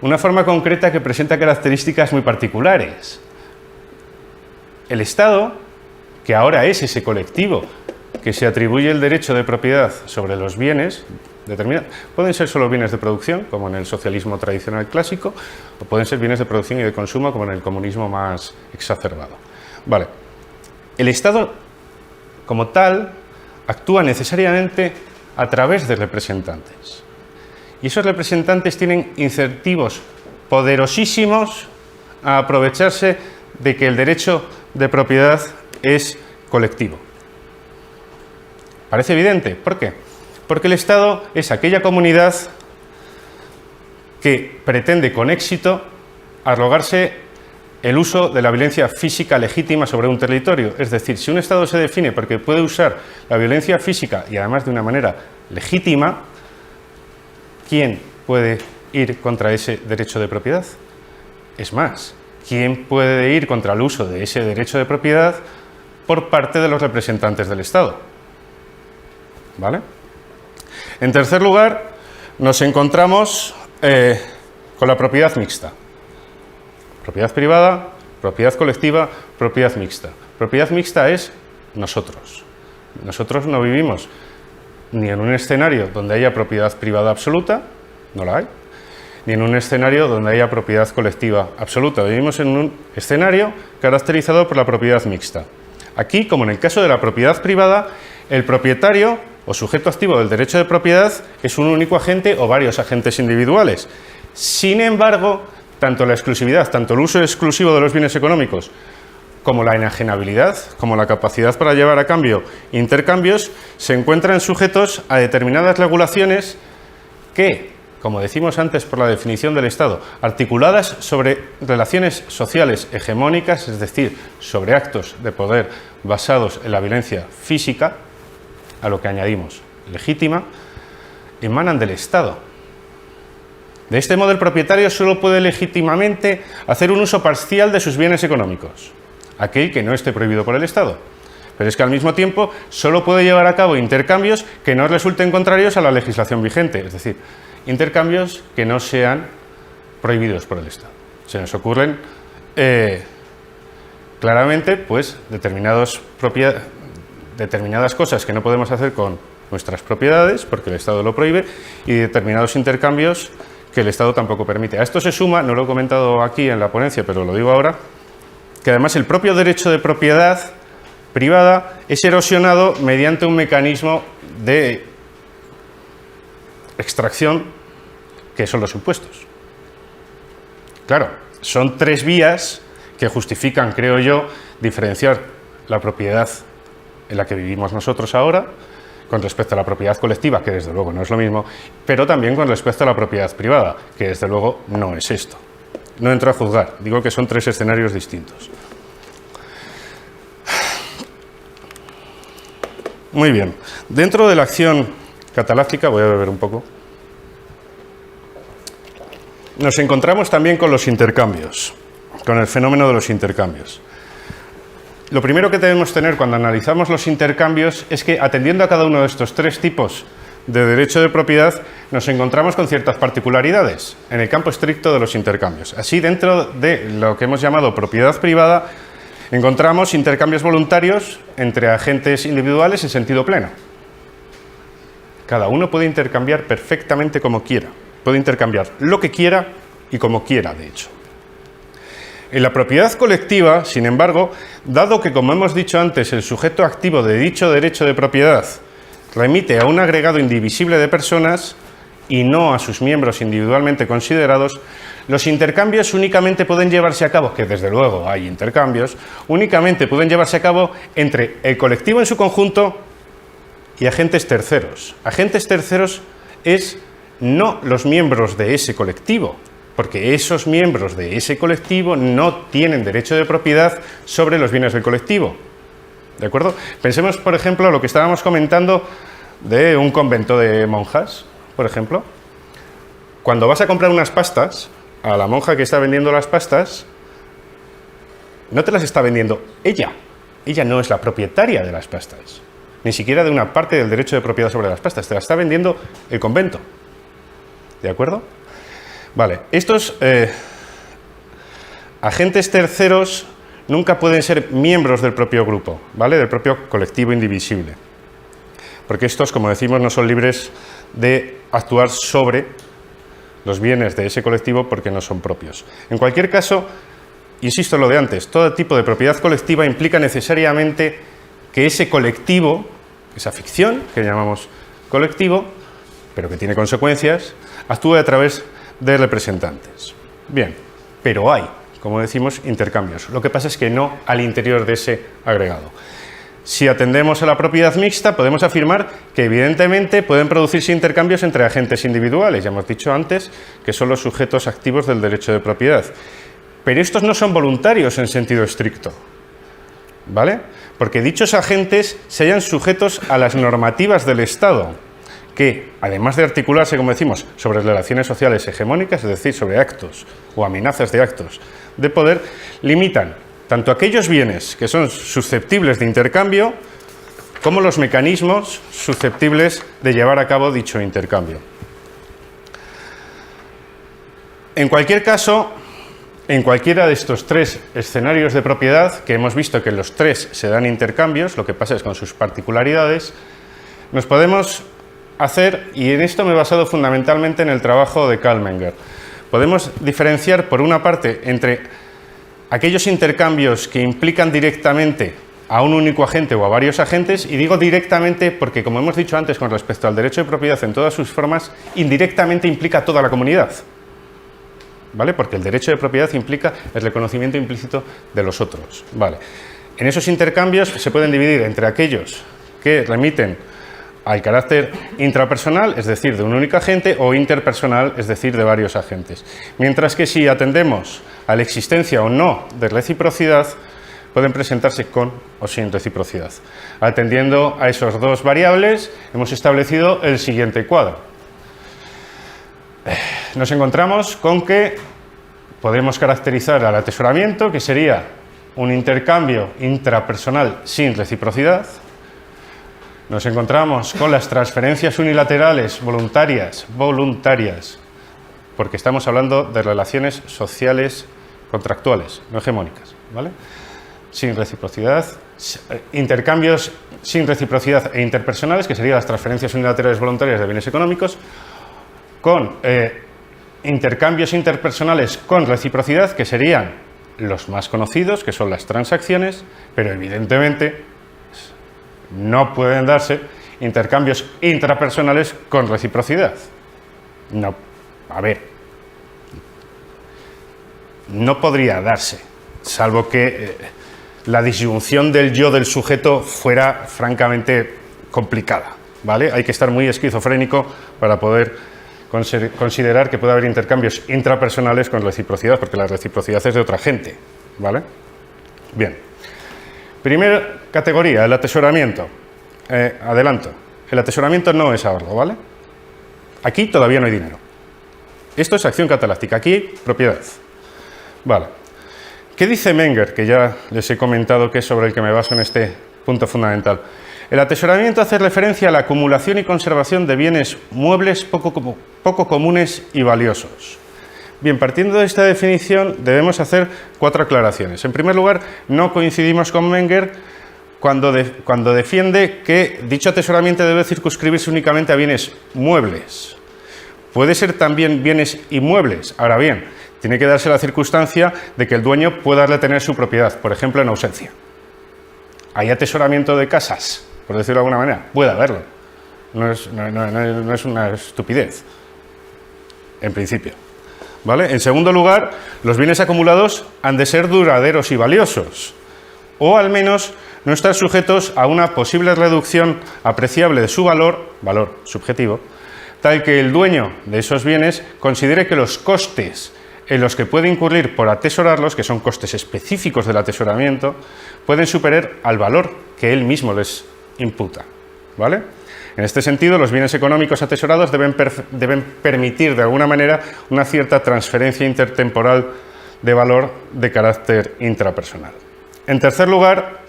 una forma concreta que presenta características muy particulares. El Estado, que ahora es ese colectivo que se atribuye el derecho de propiedad sobre los bienes determinados, pueden ser solo bienes de producción, como en el socialismo tradicional clásico, o pueden ser bienes de producción y de consumo, como en el comunismo más exacerbado. Vale. El Estado, como tal, actúa necesariamente a través de representantes. Y esos representantes tienen incentivos poderosísimos a aprovecharse de que el derecho de propiedad es colectivo. Parece evidente. ¿Por qué? Porque el Estado es aquella comunidad que pretende con éxito arrogarse el uso de la violencia física legítima sobre un territorio. Es decir, si un Estado se define porque puede usar la violencia física y además de una manera legítima, ¿quién puede ir contra ese derecho de propiedad? Es más, ¿quién puede ir contra el uso de ese derecho de propiedad por parte de los representantes del Estado? ¿Vale? En tercer lugar, nos encontramos con la propiedad mixta. Propiedad privada, propiedad colectiva, propiedad mixta. Propiedad mixta es nosotros. Nosotros no vivimos ni en un escenario donde haya propiedad privada absoluta, no la hay, ni en un escenario donde haya propiedad colectiva absoluta. Vivimos en un escenario caracterizado por la propiedad mixta. Aquí, como en el caso de la propiedad privada, el propietario o sujeto activo del derecho de propiedad es un único agente o varios agentes individuales. Sin embargo, tanto la exclusividad, tanto el uso exclusivo de los bienes económicos, como la enajenabilidad, como la capacidad para llevar a cambio intercambios, se encuentran sujetos a determinadas regulaciones que, como decimos antes por la definición del Estado, articuladas sobre relaciones sociales hegemónicas, es decir, sobre actos de poder basados en la violencia física, a lo que añadimos legítima, emanan del Estado. De este modo, el propietario solo puede legítimamente hacer un uso parcial de sus bienes económicos, aquel que no esté prohibido por el Estado. Pero es que al mismo tiempo solo puede llevar a cabo intercambios que no resulten contrarios a la legislación vigente, es decir, intercambios que no sean prohibidos por el Estado. Se nos ocurren claramente pues, determinadas cosas que no podemos hacer con nuestras propiedades, porque el Estado lo prohíbe, y determinados intercambios que el Estado tampoco permite. A esto se suma, no lo he comentado aquí en la ponencia, pero lo digo ahora, que además el propio derecho de propiedad privada es erosionado mediante un mecanismo de extracción que son los impuestos. Claro, son tres vías que justifican, creo yo, diferenciar la propiedad en la que vivimos nosotros ahora con respecto a la propiedad colectiva, que desde luego no es lo mismo, pero también con respecto a la propiedad privada, que desde luego no es esto. No entro a juzgar, digo que son tres escenarios distintos. Muy bien, dentro de la acción cataláctica, voy a beber un poco, nos encontramos también con los intercambios, con el fenómeno de los intercambios. Lo primero que debemos tener cuando analizamos los intercambios es que, atendiendo a cada uno de estos tres tipos de derecho de propiedad, nos encontramos con ciertas particularidades en el campo estricto de los intercambios. Así, dentro de lo que hemos llamado propiedad privada, encontramos intercambios voluntarios entre agentes individuales en sentido pleno. Cada uno puede intercambiar perfectamente como quiera. Puede intercambiar lo que quiera y como quiera, de hecho. En la propiedad colectiva, sin embargo, dado que, como hemos dicho antes, el sujeto activo de dicho derecho de propiedad remite a un agregado indivisible de personas y no a sus miembros individualmente considerados, los intercambios únicamente pueden llevarse a cabo, que desde luego hay intercambios, únicamente pueden llevarse a cabo entre el colectivo en su conjunto y agentes terceros. Agentes terceros es no los miembros de ese colectivo, porque esos miembros de ese colectivo no tienen derecho de propiedad sobre los bienes del colectivo. ¿De acuerdo? Pensemos, por ejemplo, lo que estábamos comentando de un convento de monjas, por ejemplo. Cuando vas a comprar unas pastas, a la monja que está vendiendo las pastas, no te las está vendiendo ella. Ella no es la propietaria de las pastas, ni siquiera de una parte del derecho de propiedad sobre las pastas. Te las está vendiendo el convento. ¿De acuerdo? Vale, estos agentes terceros nunca pueden ser miembros del propio grupo, ¿vale? Del propio colectivo indivisible. Porque estos, como decimos, no son libres de actuar sobre los bienes de ese colectivo porque no son propios. En cualquier caso, insisto en lo de antes, todo tipo de propiedad colectiva implica necesariamente que ese colectivo, esa ficción que llamamos colectivo, pero que tiene consecuencias, actúe a través de representantes. Bien, pero hay, como decimos, intercambios. Lo que pasa es que no al interior de ese agregado. Si atendemos a la propiedad mixta, podemos afirmar que evidentemente pueden producirse intercambios entre agentes individuales. Ya hemos dicho antes que son los sujetos activos del derecho de propiedad. Pero estos no son voluntarios en sentido estricto, ¿vale? Porque dichos agentes se hallan sujetos a las normativas del Estado, que, además de articularse, como decimos, sobre relaciones sociales hegemónicas, es decir, sobre actos o amenazas de actos de poder, limitan tanto aquellos bienes que son susceptibles de intercambio como los mecanismos susceptibles de llevar a cabo dicho intercambio. En cualquier caso, en cualquiera de estos tres escenarios de propiedad, que hemos visto que en los tres se dan intercambios, lo que pasa es con sus particularidades, nos podemos hacer, y en esto me he basado fundamentalmente en el trabajo de Carl Menger, podemos diferenciar por una parte entre aquellos intercambios que implican directamente a un único agente o a varios agentes, y digo directamente porque, como hemos dicho antes con respecto al derecho de propiedad en todas sus formas, indirectamente implica a toda la comunidad, ¿vale? Porque el derecho de propiedad implica el reconocimiento implícito de los otros, ¿vale? En esos intercambios se pueden dividir entre aquellos que remiten al carácter intrapersonal, es decir, de un único agente, o interpersonal, es decir, de varios agentes. Mientras que si atendemos a la existencia o no de reciprocidad, pueden presentarse con o sin reciprocidad. Atendiendo a esos dos variables, hemos establecido el siguiente cuadro. Nos encontramos con que podemos caracterizar al atesoramiento, que sería un intercambio intrapersonal sin reciprocidad. Nos encontramos con las transferencias unilaterales voluntarias, porque estamos hablando de relaciones sociales contractuales, no hegemónicas, ¿vale? Sin reciprocidad, intercambios sin reciprocidad e interpersonales, que serían las transferencias unilaterales voluntarias de bienes económicos, con intercambios interpersonales con reciprocidad, que serían los más conocidos, que son las transacciones, pero evidentemente no pueden darse intercambios intrapersonales con reciprocidad. No, a ver, no podría darse, salvo que la disyunción del yo del sujeto fuera francamente complicada, ¿vale? Hay que estar muy esquizofrénico para poder considerar que puede haber intercambios intrapersonales con reciprocidad, porque la reciprocidad es de otra gente, ¿vale? Bien. Primera categoría, el atesoramiento. Adelanto. El atesoramiento no es ahorro, ¿vale? Aquí todavía no hay dinero. Esto es acción cataláctica, aquí propiedad. Vale. ¿Qué dice Menger? Que ya les he comentado que es sobre el que me baso en este punto fundamental. El atesoramiento hace referencia a la acumulación y conservación de bienes muebles poco comunes y valiosos. Bien, partiendo de esta definición debemos hacer 4 aclaraciones. En primer lugar, no coincidimos con Menger cuando defiende que dicho atesoramiento debe circunscribirse únicamente a bienes muebles. Puede ser también bienes inmuebles. Ahora bien, tiene que darse la circunstancia de que el dueño pueda retener su propiedad, por ejemplo, en ausencia. ¿Hay atesoramiento de casas? Por decirlo de alguna manera. Puede haberlo. No es una estupidez, en principio. ¿Vale? En segundo lugar, los bienes acumulados han de ser duraderos y valiosos, o al menos no estar sujetos a una posible reducción apreciable de su valor subjetivo, tal que el dueño de esos bienes considere que los costes en los que puede incurrir por atesorarlos, que son costes específicos del atesoramiento, pueden superar al valor que él mismo les imputa, ¿vale? En este sentido, los bienes económicos atesorados deben permitir, de alguna manera, una cierta transferencia intertemporal de valor de carácter intrapersonal. En tercer lugar,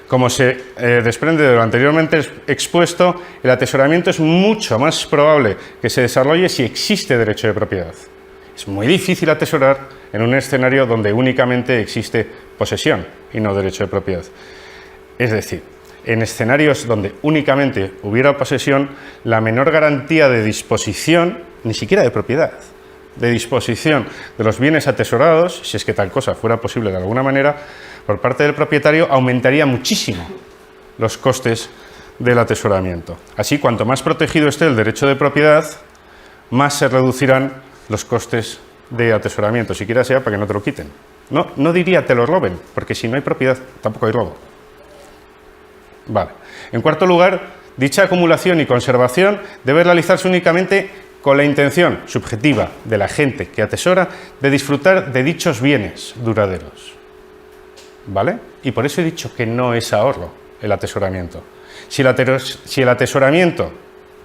como se desprende de lo anteriormente expuesto, el atesoramiento es mucho más probable que se desarrolle si existe derecho de propiedad. Es muy difícil atesorar en un escenario donde únicamente existe posesión y no derecho de propiedad. Es decir, en escenarios donde únicamente hubiera posesión, la menor garantía de disposición, ni siquiera de propiedad, de disposición de los bienes atesorados, si es que tal cosa fuera posible de alguna manera, por parte del propietario, aumentaría muchísimo los costes del atesoramiento. Así, cuanto más protegido esté el derecho de propiedad, más se reducirán los costes de atesoramiento, siquiera sea para que no te lo quiten. No diría te lo roben, porque si no hay propiedad, tampoco hay robo. Vale. En cuarto lugar, dicha acumulación y conservación debe realizarse únicamente con la intención subjetiva de la gente que atesora de disfrutar de dichos bienes duraderos. ¿Vale? Y por eso he dicho que no es ahorro el atesoramiento. Si el atesoramiento,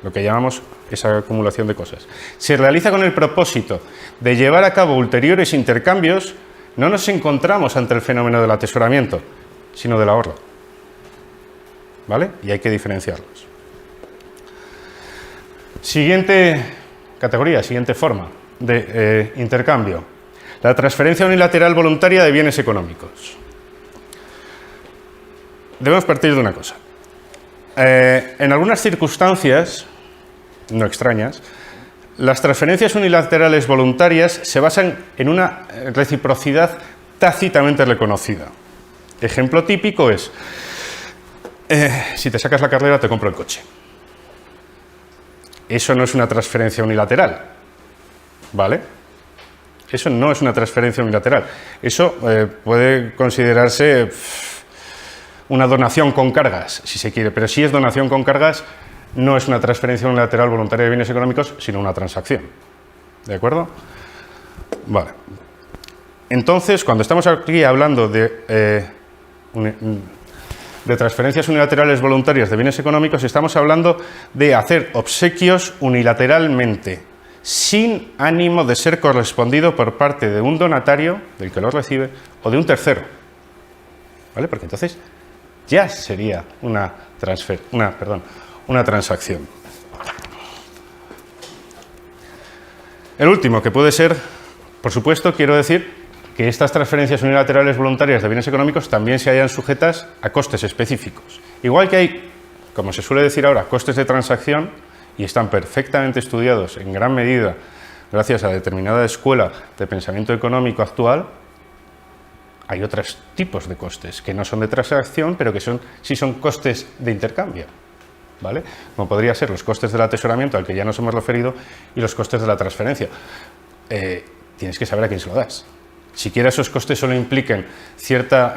lo que llamamos esa acumulación de cosas, se realiza con el propósito de llevar a cabo ulteriores intercambios, no nos encontramos ante el fenómeno del atesoramiento, sino del ahorro. ¿Vale? Y hay que diferenciarlos. Siguiente categoría, siguiente forma de intercambio. La transferencia unilateral voluntaria de bienes económicos. Debemos partir de una cosa. En algunas circunstancias, no extrañas, las transferencias unilaterales voluntarias se basan en una reciprocidad tácitamente reconocida. Ejemplo típico es: si te sacas la carrera, te compro el coche. Eso no es una transferencia unilateral, ¿vale? Eso no es una transferencia unilateral. Eso puede considerarse una donación con cargas, si se quiere, pero si es donación con cargas, no es una transferencia unilateral voluntaria de bienes económicos, sino una transacción. ¿De acuerdo? Vale. Entonces, cuando estamos aquí hablando de transferencias unilaterales voluntarias de bienes económicos, estamos hablando de hacer obsequios unilateralmente, sin ánimo de ser correspondido por parte de un donatario, del que lo recibe, o de un tercero. ¿Vale? Porque entonces ya sería una transacción. El último, que puede ser, por supuesto, quiero decir que estas transferencias unilaterales voluntarias de bienes económicos también se hallan sujetas a costes específicos. Igual que hay, como se suele decir ahora, costes de transacción, y están perfectamente estudiados en gran medida gracias a determinada escuela de pensamiento económico actual, hay otros tipos de costes que no son de transacción, pero que sí son costes de intercambio, ¿vale? Como podría ser los costes del atesoramiento, al que ya nos hemos referido, y los costes de la transferencia. Tienes que saber a quién se lo das. siquiera esos costes solo impliquen cierta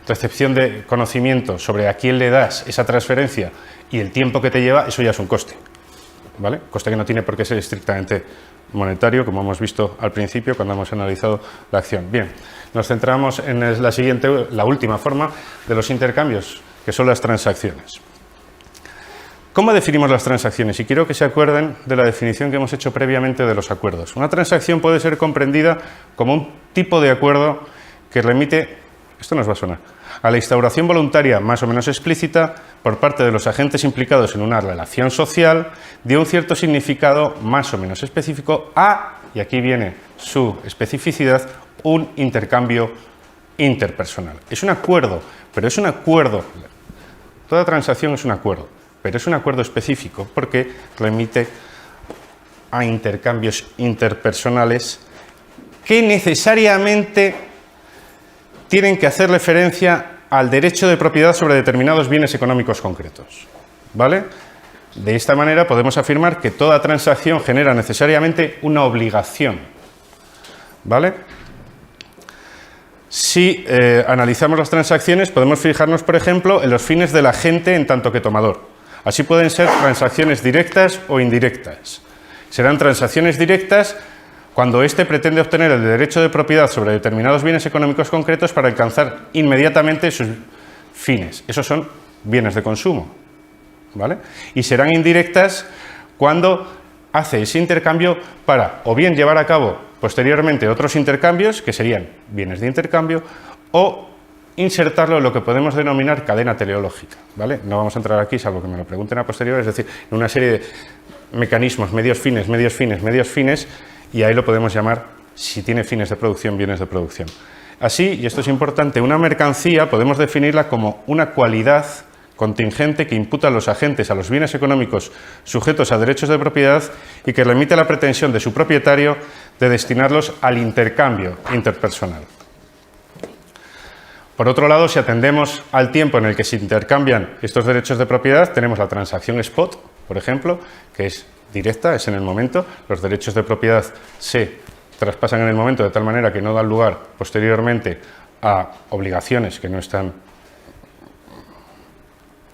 recepción de conocimiento sobre a quién le das esa transferencia y el tiempo que te lleva, eso ya es un coste, ¿vale? Coste que no tiene por qué ser estrictamente monetario, como hemos visto al principio cuando hemos analizado la acción. Bien, nos centramos en la última forma de los intercambios, que son las transacciones. ¿Cómo definimos las transacciones? Y quiero que se acuerden de la definición que hemos hecho previamente de los acuerdos. Una transacción puede ser comprendida como un tipo de acuerdo que remite, esto nos va a sonar, a la instauración voluntaria más o menos explícita por parte de los agentes implicados en una relación social de un cierto significado más o menos específico a, y aquí viene su especificidad, un intercambio interpersonal. Es un acuerdo, pero es un acuerdo, toda transacción es un acuerdo, pero es un acuerdo específico porque remite a intercambios interpersonales que necesariamente tienen que hacer referencia al derecho de propiedad sobre determinados bienes económicos concretos, ¿vale? De esta manera podemos afirmar que toda transacción genera necesariamente una obligación, ¿vale? Si analizamos las transacciones, podemos fijarnos, por ejemplo, en los fines del agente en tanto que tomador. Así pueden ser transacciones directas o indirectas. Serán transacciones directas cuando éste pretende obtener el derecho de propiedad sobre determinados bienes económicos concretos para alcanzar inmediatamente sus fines. Esos son bienes de consumo, ¿vale? Y serán indirectas cuando hace ese intercambio para o bien llevar a cabo posteriormente otros intercambios, que serían bienes de intercambio, o insertarlo en lo que podemos denominar cadena teleológica, ¿vale? No vamos a entrar aquí, salvo que me lo pregunten a posteriori, es decir, en una serie de mecanismos, medios fines, medios fines, medios fines, y ahí lo podemos llamar, si tiene fines de producción, bienes de producción. Así, y esto es importante, una mercancía podemos definirla como una cualidad contingente que imputa a los agentes a los bienes económicos sujetos a derechos de propiedad y que remite a la pretensión de su propietario de destinarlos al intercambio interpersonal. Por otro lado, si atendemos al tiempo en el que se intercambian estos derechos de propiedad, tenemos la transacción spot, por ejemplo, que es directa, es en el momento, los derechos de propiedad se traspasan en el momento de tal manera que no dan lugar posteriormente a obligaciones que no están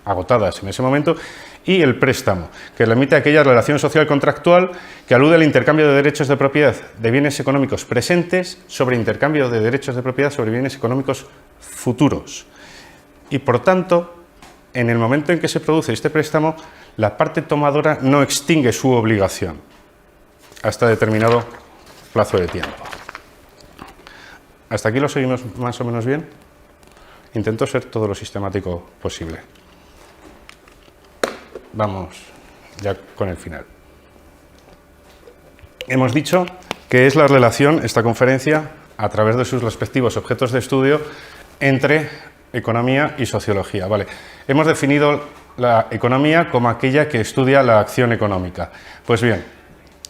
agotadas en ese momento, y el préstamo, que remite a aquella relación social contractual que alude al intercambio de derechos de propiedad de bienes económicos presentes sobre intercambio de derechos de propiedad sobre bienes económicos futuros. Y por tanto, en el momento en que se produce este préstamo, la parte tomadora no extingue su obligación hasta determinado plazo de tiempo. ¿Hasta aquí lo seguimos más o menos bien? Intento ser todo lo sistemático posible. Vamos ya con el final. Hemos dicho que es la relación, esta conferencia, a través de sus respectivos objetos de estudio, entre economía y sociología. Vale. Hemos definido la economía como aquella que estudia la acción económica. Pues bien,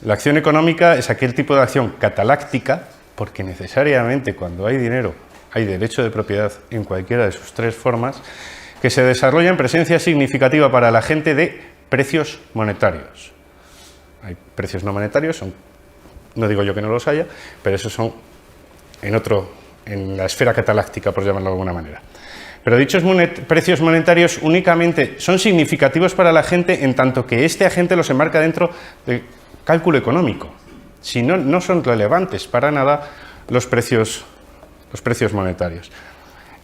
la acción económica es aquel tipo de acción cataláctica, porque necesariamente cuando hay dinero hay derecho de propiedad en cualquiera de sus tres formas, que se desarrolla en presencia significativa para la gente de precios monetarios. Hay precios no monetarios, no digo yo que no los haya, pero esos son en la esfera cataláctica, por llamarlo de alguna manera. Pero dichos precios monetarios únicamente son significativos para la gente en tanto que este agente los enmarca dentro del cálculo económico. Si no, no son relevantes para nada los precios monetarios.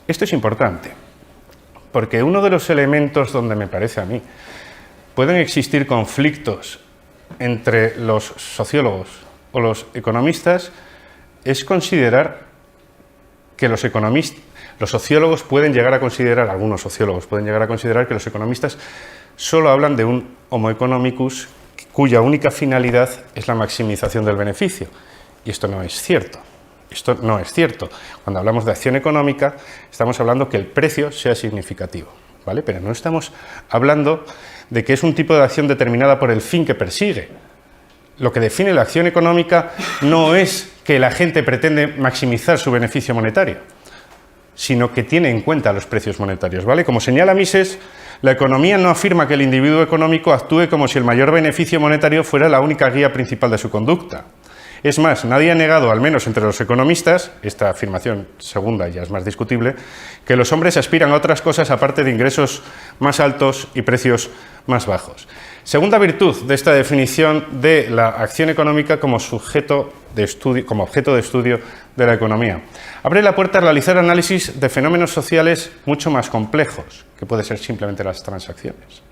Esto es importante, porque uno de los elementos donde me parece a mí pueden existir conflictos entre los sociólogos o los economistas es considerar que los sociólogos pueden llegar a considerar, algunos sociólogos pueden llegar a considerar que los economistas solo hablan de un homo economicus cuya única finalidad es la maximización del beneficio. Y esto no es cierto. Esto no es cierto. Cuando hablamos de acción económica, estamos hablando que el precio sea significativo, ¿vale? Pero no estamos hablando de que es un tipo de acción determinada por el fin que persigue. Lo que define la acción económica no es que la gente pretende maximizar su beneficio monetario, sino que tiene en cuenta los precios monetarios, ¿vale? Como señala Mises, la economía no afirma que el individuo económico actúe como si el mayor beneficio monetario fuera la única guía principal de su conducta. Es más, nadie ha negado, al menos entre los economistas, esta afirmación segunda ya es más discutible, que los hombres aspiran a otras cosas aparte de ingresos más altos y precios más bajos. Segunda virtud de esta definición de la acción económica como objeto de estudio de la economía. Abre la puerta a realizar análisis de fenómenos sociales mucho más complejos, que puede ser simplemente las transacciones.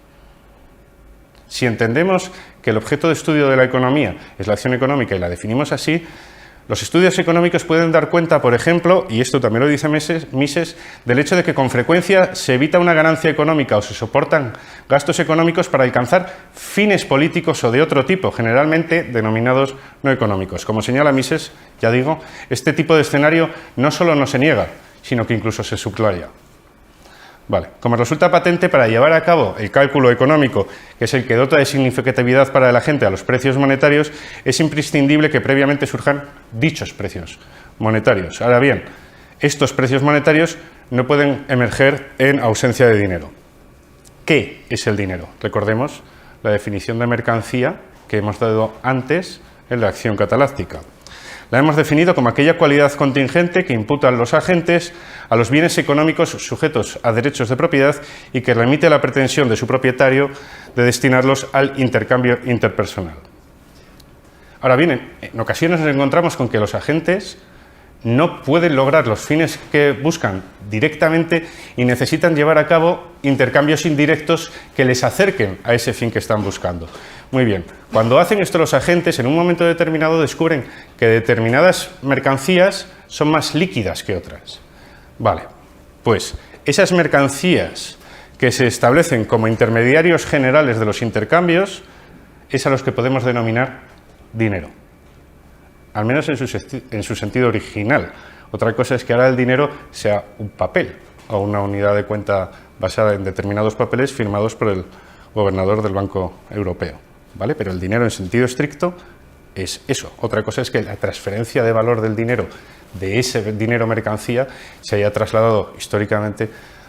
Si entendemos que el objeto de estudio de la economía es la acción económica y la definimos así, los estudios económicos pueden dar cuenta, por ejemplo, y esto también lo dice Mises, del hecho de que con frecuencia se evita una ganancia económica o se soportan gastos económicos para alcanzar fines políticos o de otro tipo, generalmente denominados no económicos. Como señala Mises, ya digo, este tipo de escenario no solo no se niega, sino que incluso se subraya. Vale. Como resulta patente, para llevar a cabo el cálculo económico, que es el que dota de significatividad para la gente a los precios monetarios, es imprescindible que previamente surjan dichos precios monetarios. Ahora bien, estos precios monetarios no pueden emerger en ausencia de dinero. ¿Qué es el dinero? Recordemos la definición de mercancía que hemos dado antes en la acción cataláctica. La hemos definido como aquella cualidad contingente que imputan los agentes a los bienes económicos sujetos a derechos de propiedad y que remite a la pretensión de su propietario de destinarlos al intercambio interpersonal. Ahora bien, en ocasiones nos encontramos con que los agentes no pueden lograr los fines que buscan directamente y necesitan llevar a cabo intercambios indirectos que les acerquen a ese fin que están buscando. Muy bien, cuando hacen esto los agentes, en un momento determinado descubren que determinadas mercancías son más líquidas que otras. Vale, pues esas mercancías que se establecen como intermediarios generales de los intercambios es a los que podemos denominar dinero. Al menos en su sentido original. Otra cosa es que ahora el dinero sea un papel o una unidad de cuenta basada en determinados papeles firmados por el gobernador del Banco Europeo, ¿vale? Pero el dinero en sentido estricto es eso. Otra cosa es que la transferencia de valor del dinero, de ese dinero mercancía, se haya trasladado históricamente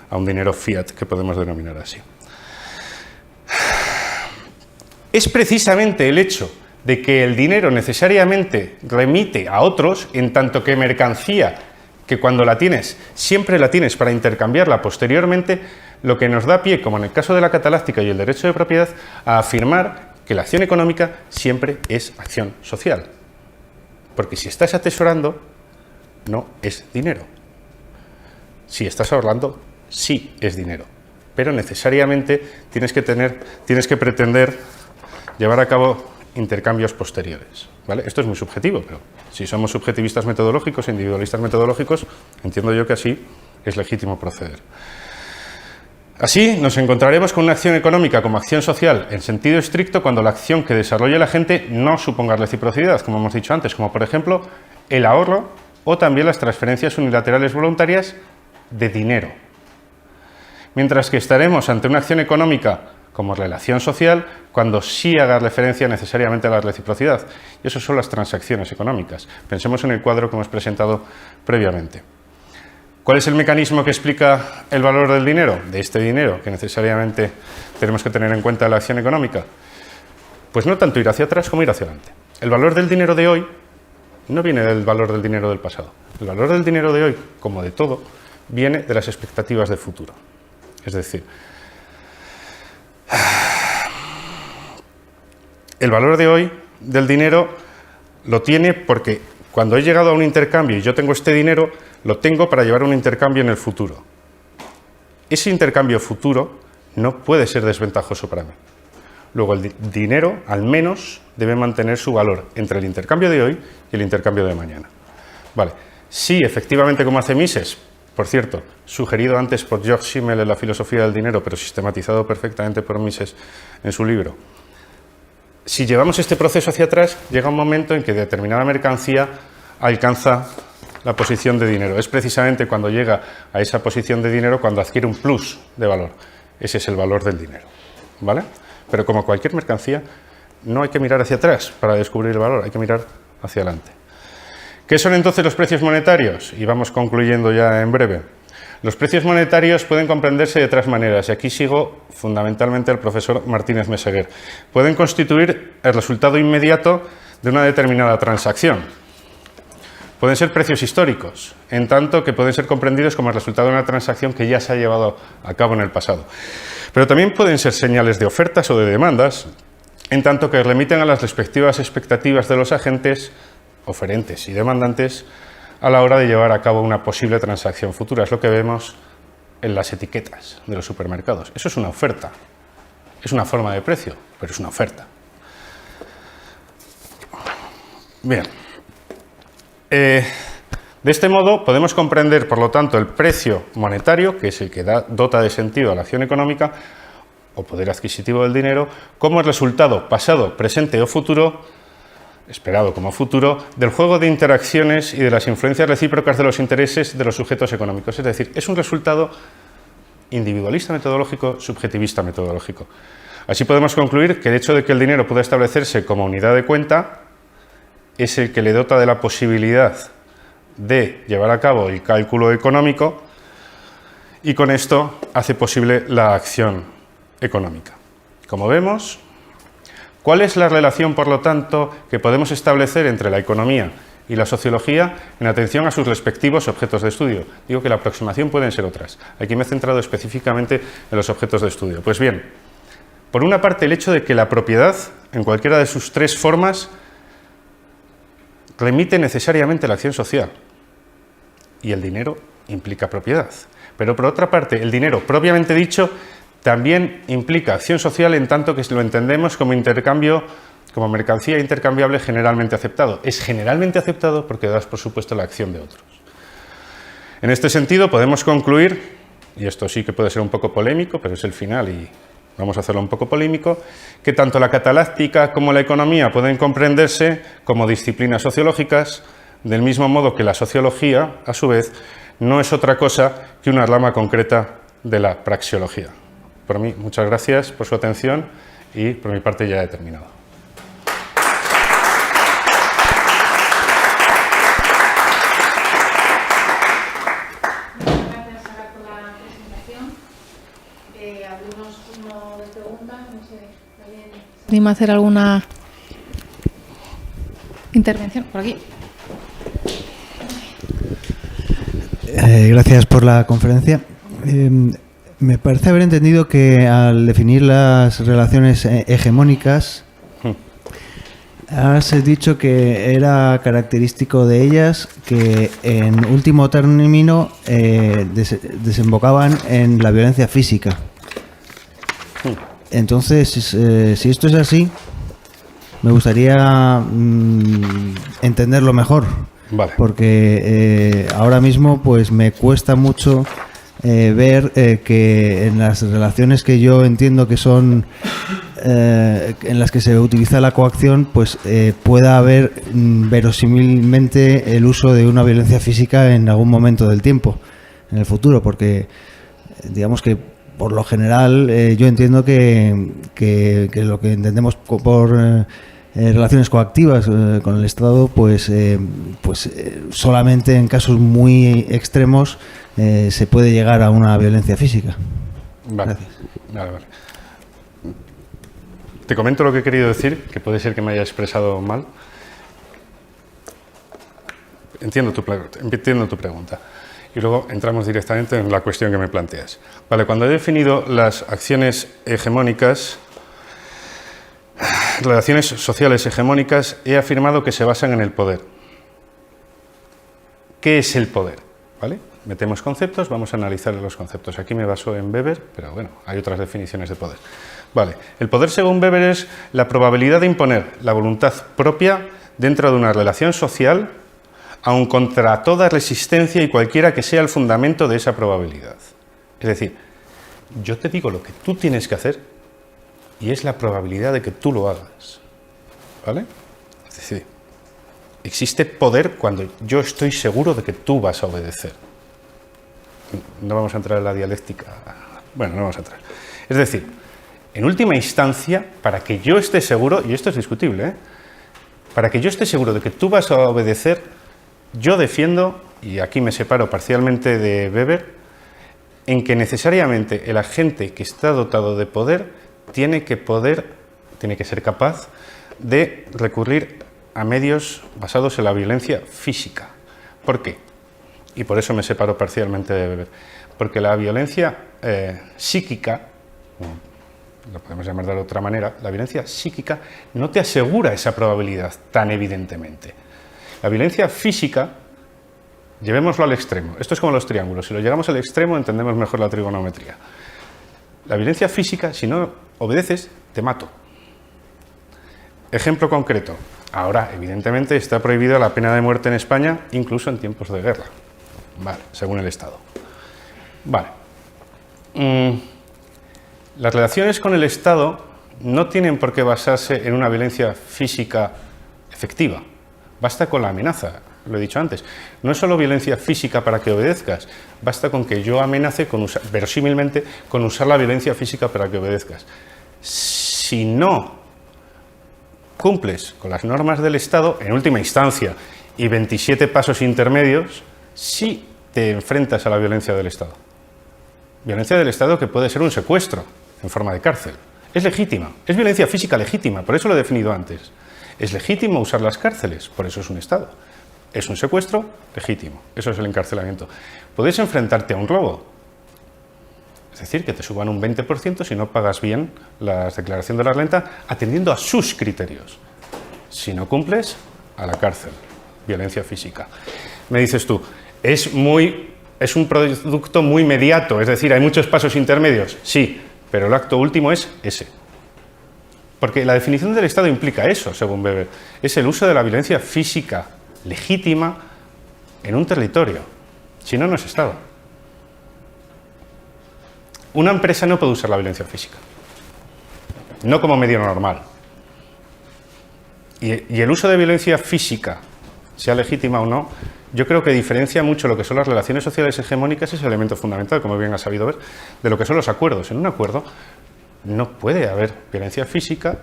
a un dinero fiat, que podemos denominar así. Es precisamente el hecho de que el dinero necesariamente remite a otros, en tanto que mercancía, que cuando la tienes, siempre la tienes para intercambiarla posteriormente, lo que nos da pie, como en el caso de la cataláctica y el derecho de propiedad, a afirmar que la acción económica siempre es acción social. Porque si estás atesorando, no es dinero. Si estás ahorrando, sí es dinero. Pero necesariamente tienes que pretender llevar a cabo intercambios posteriores, ¿vale? Esto es muy subjetivo, pero si somos subjetivistas metodológicos, individualistas metodológicos, entiendo yo que así es legítimo proceder. Así nos encontraremos con una acción económica como acción social en sentido estricto cuando la acción que desarrolle la gente no suponga reciprocidad, como hemos dicho antes, como por ejemplo el ahorro o también las transferencias unilaterales voluntarias de dinero. Mientras que estaremos ante una acción económica como relación social, cuando sí haga referencia necesariamente a la reciprocidad. Y eso son las transacciones económicas. Pensemos en el cuadro que hemos presentado previamente. ¿Cuál es el mecanismo que explica el valor del dinero? De este dinero que necesariamente tenemos que tener en cuenta en la acción económica. Pues no tanto ir hacia atrás como ir hacia adelante. El valor del dinero de hoy no viene del valor del dinero del pasado. El valor del dinero de hoy, como de todo, viene de las expectativas de futuro. Es decir, el valor de hoy del dinero lo tiene porque cuando he llegado a un intercambio y yo tengo este dinero, lo tengo para llevar un intercambio en el futuro. Ese intercambio futuro no puede ser desventajoso para mí. Luego el dinero, al menos, debe mantener su valor entre el intercambio de hoy y el intercambio de mañana. Vale. Sí, efectivamente, como hace Mises, por cierto, sugerido antes por George Simmel en La filosofía del dinero, pero sistematizado perfectamente por Mises en su libro. Si llevamos este proceso hacia atrás, llega un momento en que determinada mercancía alcanza la posición de dinero. Es precisamente cuando llega a esa posición de dinero cuando adquiere un plus de valor. Ese es el valor del dinero, ¿vale? Pero como cualquier mercancía, no hay que mirar hacia atrás para descubrir el valor, hay que mirar hacia adelante. ¿Qué son entonces los precios monetarios? Y vamos concluyendo ya en breve. Los precios monetarios pueden comprenderse de tres maneras, y aquí sigo fundamentalmente al profesor Martínez Meseguer. Pueden constituir el resultado inmediato de una determinada transacción. Pueden ser precios históricos, en tanto que pueden ser comprendidos como el resultado de una transacción que ya se ha llevado a cabo en el pasado. Pero también pueden ser señales de ofertas o de demandas, en tanto que remiten a las respectivas expectativas de los agentes, oferentes y demandantes, a la hora de llevar a cabo una posible transacción futura. Es lo que vemos en las etiquetas de los supermercados. Eso es una oferta. Es una forma de precio, pero es una oferta. Bien. De este modo podemos comprender, por lo tanto, el precio monetario, que es el que dota de sentido a la acción económica, o poder adquisitivo del dinero, como el resultado pasado, presente o futuro, esperado como futuro, del juego de interacciones y de las influencias recíprocas de los intereses de los sujetos económicos. Es decir, es un resultado individualista metodológico, subjetivista metodológico. Así podemos concluir que el hecho de que el dinero pueda establecerse como unidad de cuenta es el que le dota de la posibilidad de llevar a cabo el cálculo económico y con esto hace posible la acción económica. Como vemos, ¿cuál es la relación, por lo tanto, que podemos establecer entre la economía y la sociología en atención a sus respectivos objetos de estudio? Digo que la aproximación pueden ser otras. Aquí me he centrado específicamente en los objetos de estudio. Pues bien, por una parte, el hecho de que la propiedad, en cualquiera de sus tres formas, remite necesariamente a la acción social, y el dinero implica propiedad. Pero por otra parte, el dinero, propiamente dicho, también implica acción social en tanto que lo entendemos como intercambio, como mercancía intercambiable generalmente aceptado. Es generalmente aceptado porque das por supuesto la acción de otros. En este sentido podemos concluir, y esto sí que puede ser un poco polémico, pero es el final y vamos a hacerlo un poco polémico, que tanto la cataláctica como la economía pueden comprenderse como disciplinas sociológicas, del mismo modo que la sociología, a su vez, no es otra cosa que una rama concreta de la praxeología. Por mí, muchas gracias por su atención y por mi parte ya he terminado. Gracias, Sara, por la presentación. Abrimos turno de preguntas. No sé, ¿alguien se anima a hacer alguna intervención? Por aquí. Gracias por la conferencia. Me parece haber entendido que al definir las relaciones hegemónicas has dicho que era característico de ellas que en último término desembocaban en la violencia física. Entonces, si esto es así, me gustaría entenderlo mejor. Vale. Porque ahora mismo pues me cuesta mucho ver que en las relaciones que yo entiendo que son en las que se utiliza la coacción, pues pueda haber verosímilmente el uso de una violencia física en algún momento del tiempo, en el futuro, porque digamos que por lo general yo entiendo que lo que entendemos por relaciones coactivas con el Estado, pues solamente en casos muy extremos se puede llegar a una violencia física. Vale. Gracias. Vale. Te comento lo que he querido decir, que puede ser que me haya expresado mal. Entiendo tu pregunta. Y luego entramos directamente en la cuestión que me planteas. Vale, cuando he definido las acciones hegemónicas, relaciones sociales hegemónicas, he afirmado que se basan en el poder. ¿Qué es el poder? ¿Vale? Metemos conceptos, vamos a analizar los conceptos. Aquí me baso en Weber, pero bueno, hay otras definiciones de poder. Vale, el poder según Weber es la probabilidad de imponer la voluntad propia dentro de una relación social, aun contra toda resistencia y cualquiera que sea el fundamento de esa probabilidad. Es decir, yo te digo lo que tú tienes que hacer y es la probabilidad de que tú lo hagas. ¿Vale? Es decir, existe poder cuando yo estoy seguro de que tú vas a obedecer. No vamos a entrar en la dialéctica. Bueno, no vamos a entrar. Es decir, en última instancia, para que yo esté seguro, y esto es discutible, para que yo esté seguro de que tú vas a obedecer, yo defiendo, y aquí me separo parcialmente de Weber, en que necesariamente el agente que está dotado de poder tiene que ser capaz de recurrir a medios basados en la violencia física. ¿Por qué? Y por eso me separo parcialmente de Weber. Porque la violencia psíquica, lo podemos llamar de otra manera, la violencia psíquica no te asegura esa probabilidad tan evidentemente. La violencia física, llevémoslo al extremo. Esto es como los triángulos. Si lo llegamos al extremo, entendemos mejor la trigonometría. La violencia física, si no obedeces, te mato. Ejemplo concreto. Ahora, evidentemente, está prohibida la pena de muerte en España, incluso en tiempos de guerra. Vale, según el Estado. Vale. Las relaciones con el Estado no tienen por qué basarse en una violencia física efectiva. Basta con la amenaza, lo he dicho antes. No es solo violencia física para que obedezcas, basta con que yo amenace, verosímilmente, con usar la violencia física para que obedezcas. Si no cumples con las normas del Estado, en última instancia, y 27 pasos intermedios, sí te enfrentas a la violencia del Estado. Violencia del Estado que puede ser un secuestro en forma de cárcel. Es legítima, es violencia física legítima, por eso lo he definido antes. Es legítimo usar las cárceles, por eso es un Estado. Es un secuestro legítimo, eso es el encarcelamiento. Puedes enfrentarte a un robo, es decir, que te suban un 20% si no pagas bien la declaración de la renta, atendiendo a sus criterios. Si no cumples, a la cárcel. Violencia física. Me dices tú, es un producto muy inmediato, es decir, hay muchos pasos intermedios. Sí, pero el acto último es ese. Porque la definición del Estado implica eso, según Weber. Es el uso de la violencia física legítima en un territorio. Si no, no es Estado. Una empresa no puede usar la violencia física. No como medio normal. Y el uso de violencia física, sea legítima o no, yo creo que diferencia mucho lo que son las relaciones sociales hegemónicas, es el elemento fundamental, como bien has sabido ver, de lo que son los acuerdos. En un acuerdo no puede haber violencia física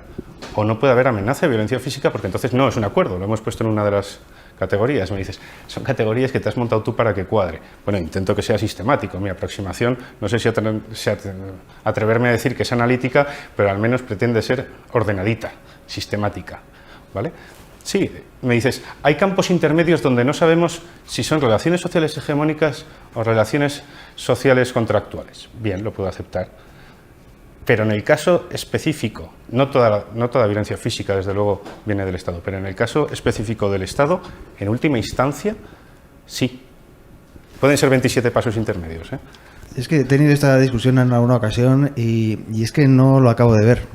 o no puede haber amenaza de violencia física, porque entonces no es un acuerdo. Lo hemos puesto en una de las categorías. Me dices, son categorías que te has montado tú para que cuadre. Bueno, intento que sea sistemático. Mi aproximación, no sé si atreverme a decir que es analítica, pero al menos pretende ser ordenadita, sistemática. ¿Vale? Sí, me dices, hay campos intermedios donde no sabemos si son relaciones sociales hegemónicas o relaciones sociales contractuales. Bien, lo puedo aceptar. Pero en el caso específico, no toda violencia física, desde luego, viene del Estado, pero en el caso específico del Estado, en última instancia, sí. Pueden ser 27 pasos intermedios, ¿eh? Es que he tenido esta discusión en alguna ocasión y es que no lo acabo de ver,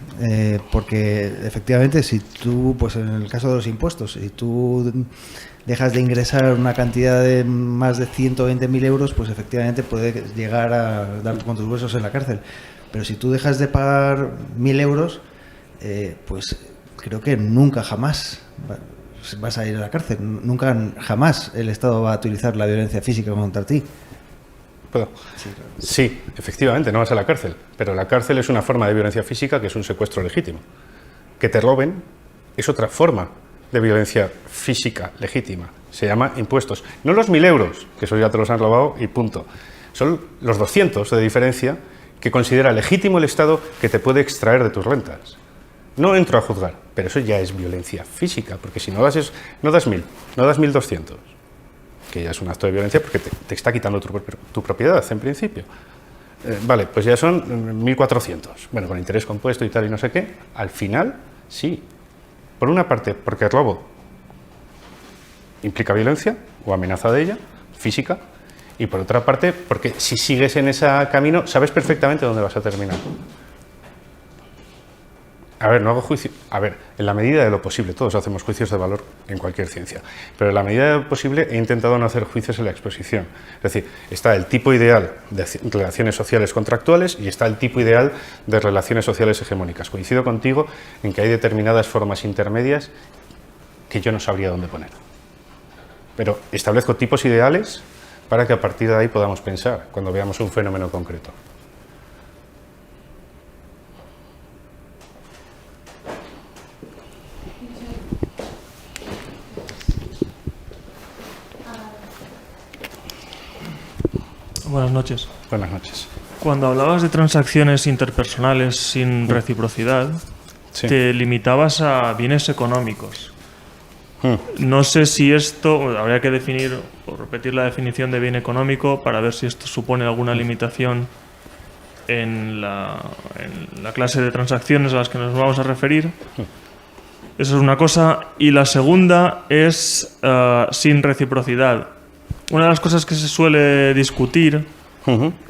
porque efectivamente si tú, pues en el caso de los impuestos, si tú dejas de ingresar una cantidad de más de 120.000 euros, pues efectivamente puedes llegar a dar con tus huesos en la cárcel. Pero si tú dejas de pagar 1.000 euros, pues creo que nunca jamás vas a ir a la cárcel. Nunca jamás el Estado va a utilizar la violencia física contra ti. ¿Puedo? Sí, claro. Sí, efectivamente, no vas a la cárcel, pero la cárcel es una forma de violencia física que es un secuestro legítimo. Que te roben es otra forma de violencia física legítima. Se llama impuestos. No los 1.000 euros, que eso ya te los han robado y punto. Son los 200 de diferencia que considera legítimo el Estado que te puede extraer de tus rentas. No entro a juzgar, pero eso ya es violencia física, porque si no das 1.000, no das 1.200. Que ya es un acto de violencia porque te está quitando tu propiedad, en principio. Vale, pues ya son 1.400. Bueno, con interés compuesto y tal y no sé qué, al final, sí. Por una parte, porque el robo implica violencia o amenaza de ella, física, y por otra parte, porque si sigues en ese camino, sabes perfectamente dónde vas a terminar. A ver, no hago juicio. A ver, en la medida de lo posible, todos hacemos juicios de valor en cualquier ciencia, pero en la medida de lo posible he intentado no hacer juicios en la exposición. Es decir, está el tipo ideal de relaciones sociales contractuales y está el tipo ideal de relaciones sociales hegemónicas. Coincido contigo en que hay determinadas formas intermedias que yo no sabría dónde poner. Pero establezco tipos ideales para que a partir de ahí podamos pensar cuando veamos un fenómeno concreto. Buenas noches. Buenas noches. Cuando hablabas de transacciones interpersonales sin reciprocidad, sí, te limitabas a bienes económicos. No sé si esto, habría que definir o repetir la definición de bien económico para ver si esto supone alguna limitación en la clase de transacciones a las que nos vamos a referir. Eso es una cosa. Y la segunda es sin reciprocidad. Una de las cosas que se suele discutir,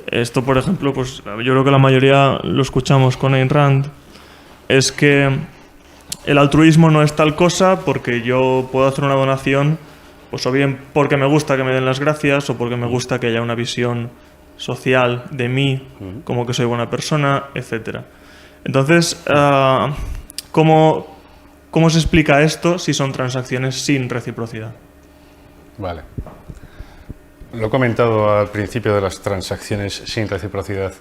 esto por ejemplo, pues yo creo que la mayoría lo escuchamos con Ayn Rand, es que el altruismo no es tal cosa porque yo puedo hacer una donación, pues o bien porque me gusta que me den las gracias o porque me gusta que haya una visión social de mí, como que soy buena persona, etcétera. Entonces, ¿cómo se explica esto si son transacciones sin reciprocidad? Vale. Lo he comentado al principio de las transacciones sin reciprocidad.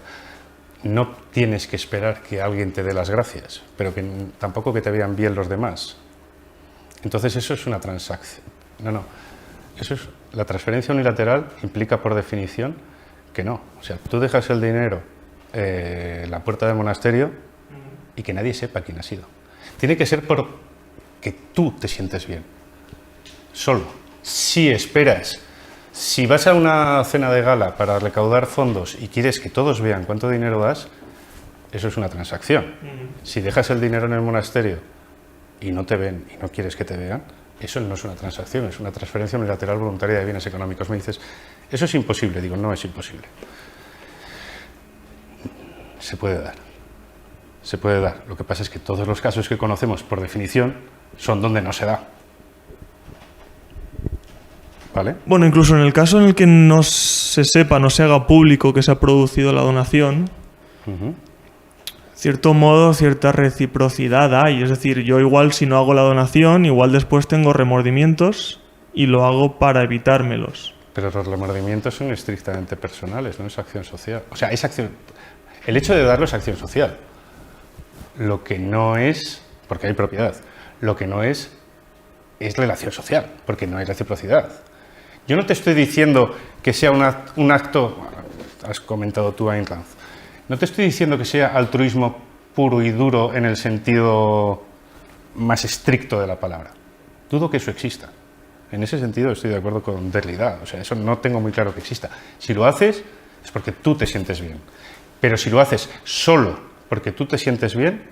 No tienes que esperar que alguien te dé las gracias, pero que tampoco que te vean bien los demás. Entonces eso es una transacción. No. Eso es, la transferencia unilateral implica por definición que no. O sea, tú dejas el dinero en la puerta del monasterio y que nadie sepa quién ha sido. Tiene que ser porque tú te sientes bien. Solo. Si esperas, si vas a una cena de gala para recaudar fondos y quieres que todos vean cuánto dinero das, eso es una transacción. Si dejas el dinero en el monasterio y no te ven y no quieres que te vean, eso no es una transacción, es una transferencia unilateral voluntaria de bienes económicos. Me dices, eso es imposible. Digo, no es imposible. Se puede dar. Se puede dar. Lo que pasa es que todos los casos que conocemos, por definición, son donde no se da. ¿Vale? Bueno, incluso en el caso en el que no se sepa, no se haga público que se ha producido la donación, cierto modo, cierta reciprocidad hay. Es decir, yo igual si no hago la donación, igual después tengo remordimientos y lo hago para evitármelos. Pero los remordimientos son estrictamente personales, no es acción social. O sea, es acción. El hecho de darlo es acción social. Lo que no es, porque hay propiedad, lo que no es relación social, porque no hay reciprocidad. Yo no te estoy diciendo que sea un acto, has comentado tú Ayn Rand, no te estoy diciendo que sea altruismo puro y duro en el sentido más estricto de la palabra. Dudo que eso exista. En ese sentido estoy de acuerdo con Derrida, o sea, eso no tengo muy claro que exista. Si lo haces es porque tú te sientes bien, pero si lo haces solo porque tú te sientes bien,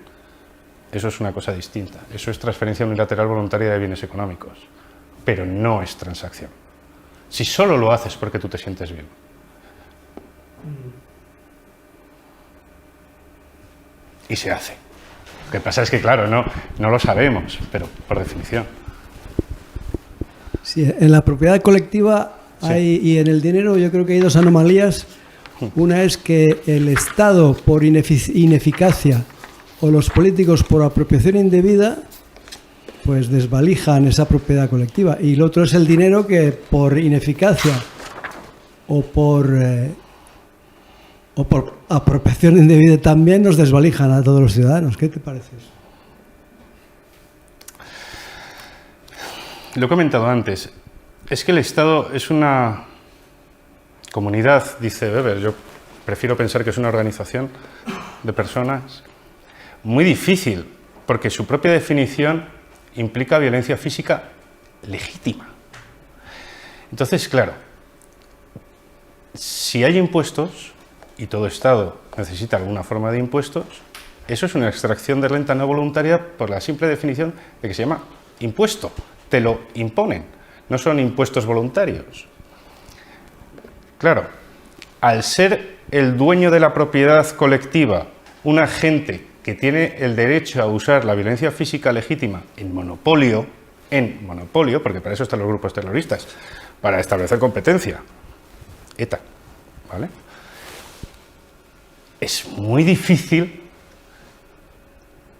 eso es una cosa distinta. Eso es transferencia unilateral voluntaria de bienes económicos, pero no es transacción. Si solo lo haces porque tú te sientes bien. Y se hace. Lo que pasa es que, claro, no lo sabemos, pero por definición. Sí, en la propiedad colectiva hay, y en el dinero yo creo que hay dos anomalías. Una es que el Estado, por ineficacia, o los políticos por apropiación indebida, pues desvalijan esa propiedad colectiva. Y lo otro es el dinero que por ineficacia o por apropiación indebida también nos desvalijan a todos los ciudadanos. ¿Qué te parece eso? Lo he comentado antes. Es que el Estado es una comunidad, dice Weber. Yo prefiero pensar que es una organización de personas muy difícil, porque su propia definición implica violencia física legítima. Entonces, claro, si hay impuestos, y todo Estado necesita alguna forma de impuestos, eso es una extracción de renta no voluntaria por la simple definición de que se llama impuesto. Te lo imponen, no son impuestos voluntarios. Claro, al ser el dueño de la propiedad colectiva un agente que tiene el derecho a usar la violencia física legítima en monopolio, porque para eso están los grupos terroristas, para establecer competencia, ETA, ¿vale? Es muy difícil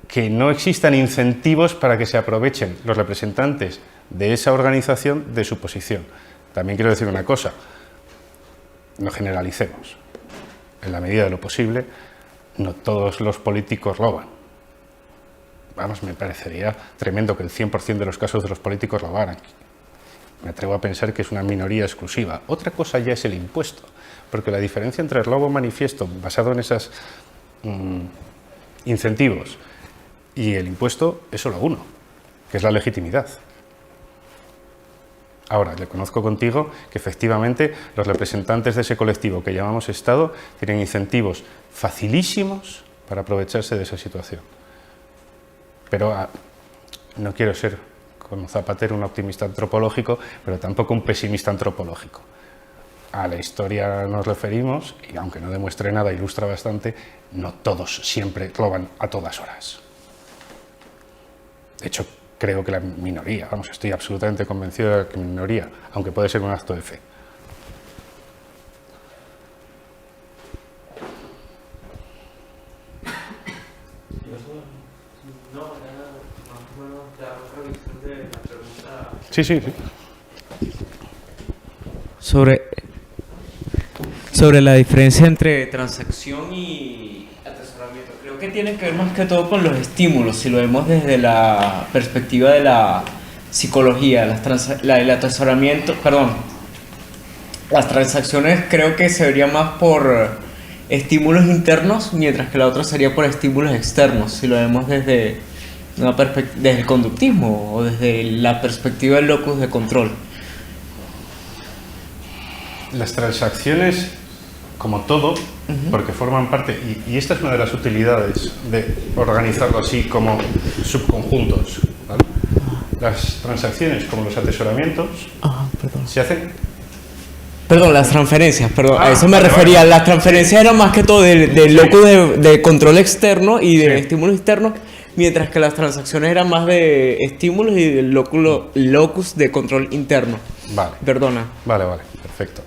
que no existan incentivos para que se aprovechen los representantes de esa organización de su posición. También quiero decir una cosa, no generalicemos. En la medida de lo posible, no todos los políticos roban. Vamos, me parecería tremendo que el 100% de los casos de los políticos robaran. Me atrevo a pensar que es una minoría exclusiva. Otra cosa ya es el impuesto, porque la diferencia entre el robo manifiesto, basado en esos incentivos, y el impuesto es solo uno, que es la legitimidad. Ahora, le conozco contigo que efectivamente los representantes de ese colectivo que llamamos Estado tienen incentivos facilísimos para aprovecharse de esa situación. Pero no quiero ser, como Zapatero, un optimista antropológico, pero tampoco un pesimista antropológico. A la historia nos referimos, y aunque no demuestre nada, ilustra bastante, no todos siempre roban a todas horas. De hecho, creo que la minoría, vamos, estoy absolutamente convencido de que la minoría, aunque puede ser un acto de fe. Sí, sí, sí. Sobre la diferencia entre transacción y atesoramiento. Creo que tiene que ver más que todo con los estímulos, si lo vemos desde la perspectiva de la psicología. El atesoramiento, las transacciones creo que se vería más por estímulos internos, mientras que la otra sería por estímulos externos, si lo vemos desde el conductismo o desde la perspectiva del locus de control. Las transacciones, como todo, porque forman parte, y esta es una de las utilidades de organizarlo así como subconjuntos, ¿vale? Las transacciones, como los atesoramientos, se hacen... Perdón, las transferencias, a eso me refería. Vale. Las transferencias eran más que todo del locus de control externo y de estímulos externos, mientras que las transacciones eran más de estímulos y del locus de control interno. Vale. Perdona. Vale, perfecto.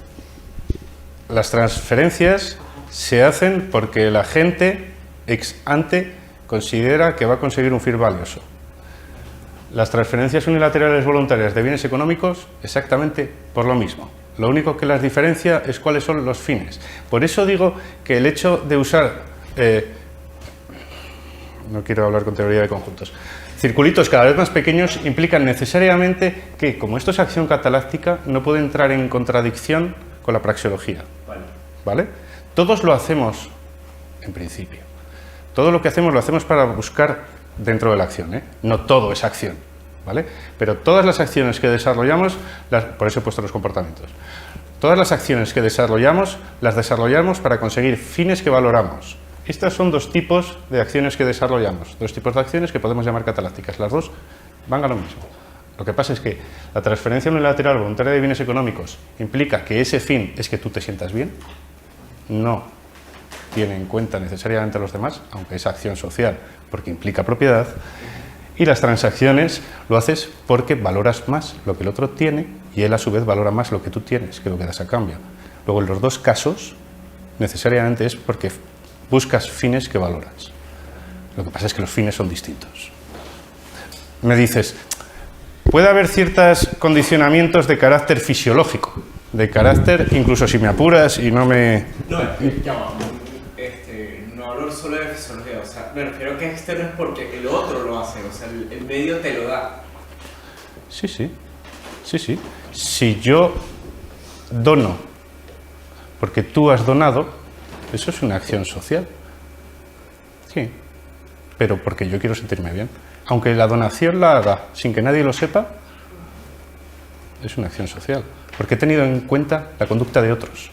Las transferencias se hacen porque la gente ex ante considera que va a conseguir un fin valioso. Las transferencias unilaterales voluntarias de bienes económicos, exactamente por lo mismo. Lo único que las diferencia es cuáles son los fines. Por eso digo que el hecho de usar, no quiero hablar con teoría de conjuntos, circulitos cada vez más pequeños implican necesariamente que, como esto es acción cataláctica, no puede entrar en contradicción con la praxeología. ¿Vale? Todos lo hacemos, en principio. Todo lo que hacemos lo hacemos para buscar dentro de la acción, ¿eh? No todo es acción, ¿vale? Pero todas las acciones que desarrollamos, por eso he puesto los comportamientos, todas las acciones que desarrollamos, las desarrollamos para conseguir fines que valoramos. Estos son dos tipos de acciones que desarrollamos, dos tipos de acciones que podemos llamar catalácticas. Las dos van a lo mismo. Lo que pasa es que la transferencia unilateral voluntaria de bienes económicos implica que ese fin es que tú te sientas bien, no tiene en cuenta necesariamente a los demás, aunque es acción social, porque implica propiedad, y las transacciones lo haces porque valoras más lo que el otro tiene y él a su vez valora más lo que tú tienes, que lo que das a cambio. Luego, en los dos casos, necesariamente es porque buscas fines que valoras. Lo que pasa es que los fines son distintos. Me dices, puede haber ciertos condicionamientos de carácter fisiológico, de carácter, incluso si me apuras y no me... No, no hablo solo de fisiología, o sea, me refiero que externo es porque el otro lo hace, o sea, el medio te lo da. Sí. Si yo dono porque tú has donado, eso es una acción social. Sí, pero porque yo quiero sentirme bien. Aunque la donación la haga sin que nadie lo sepa, es una acción social. Porque he tenido en cuenta la conducta de otros.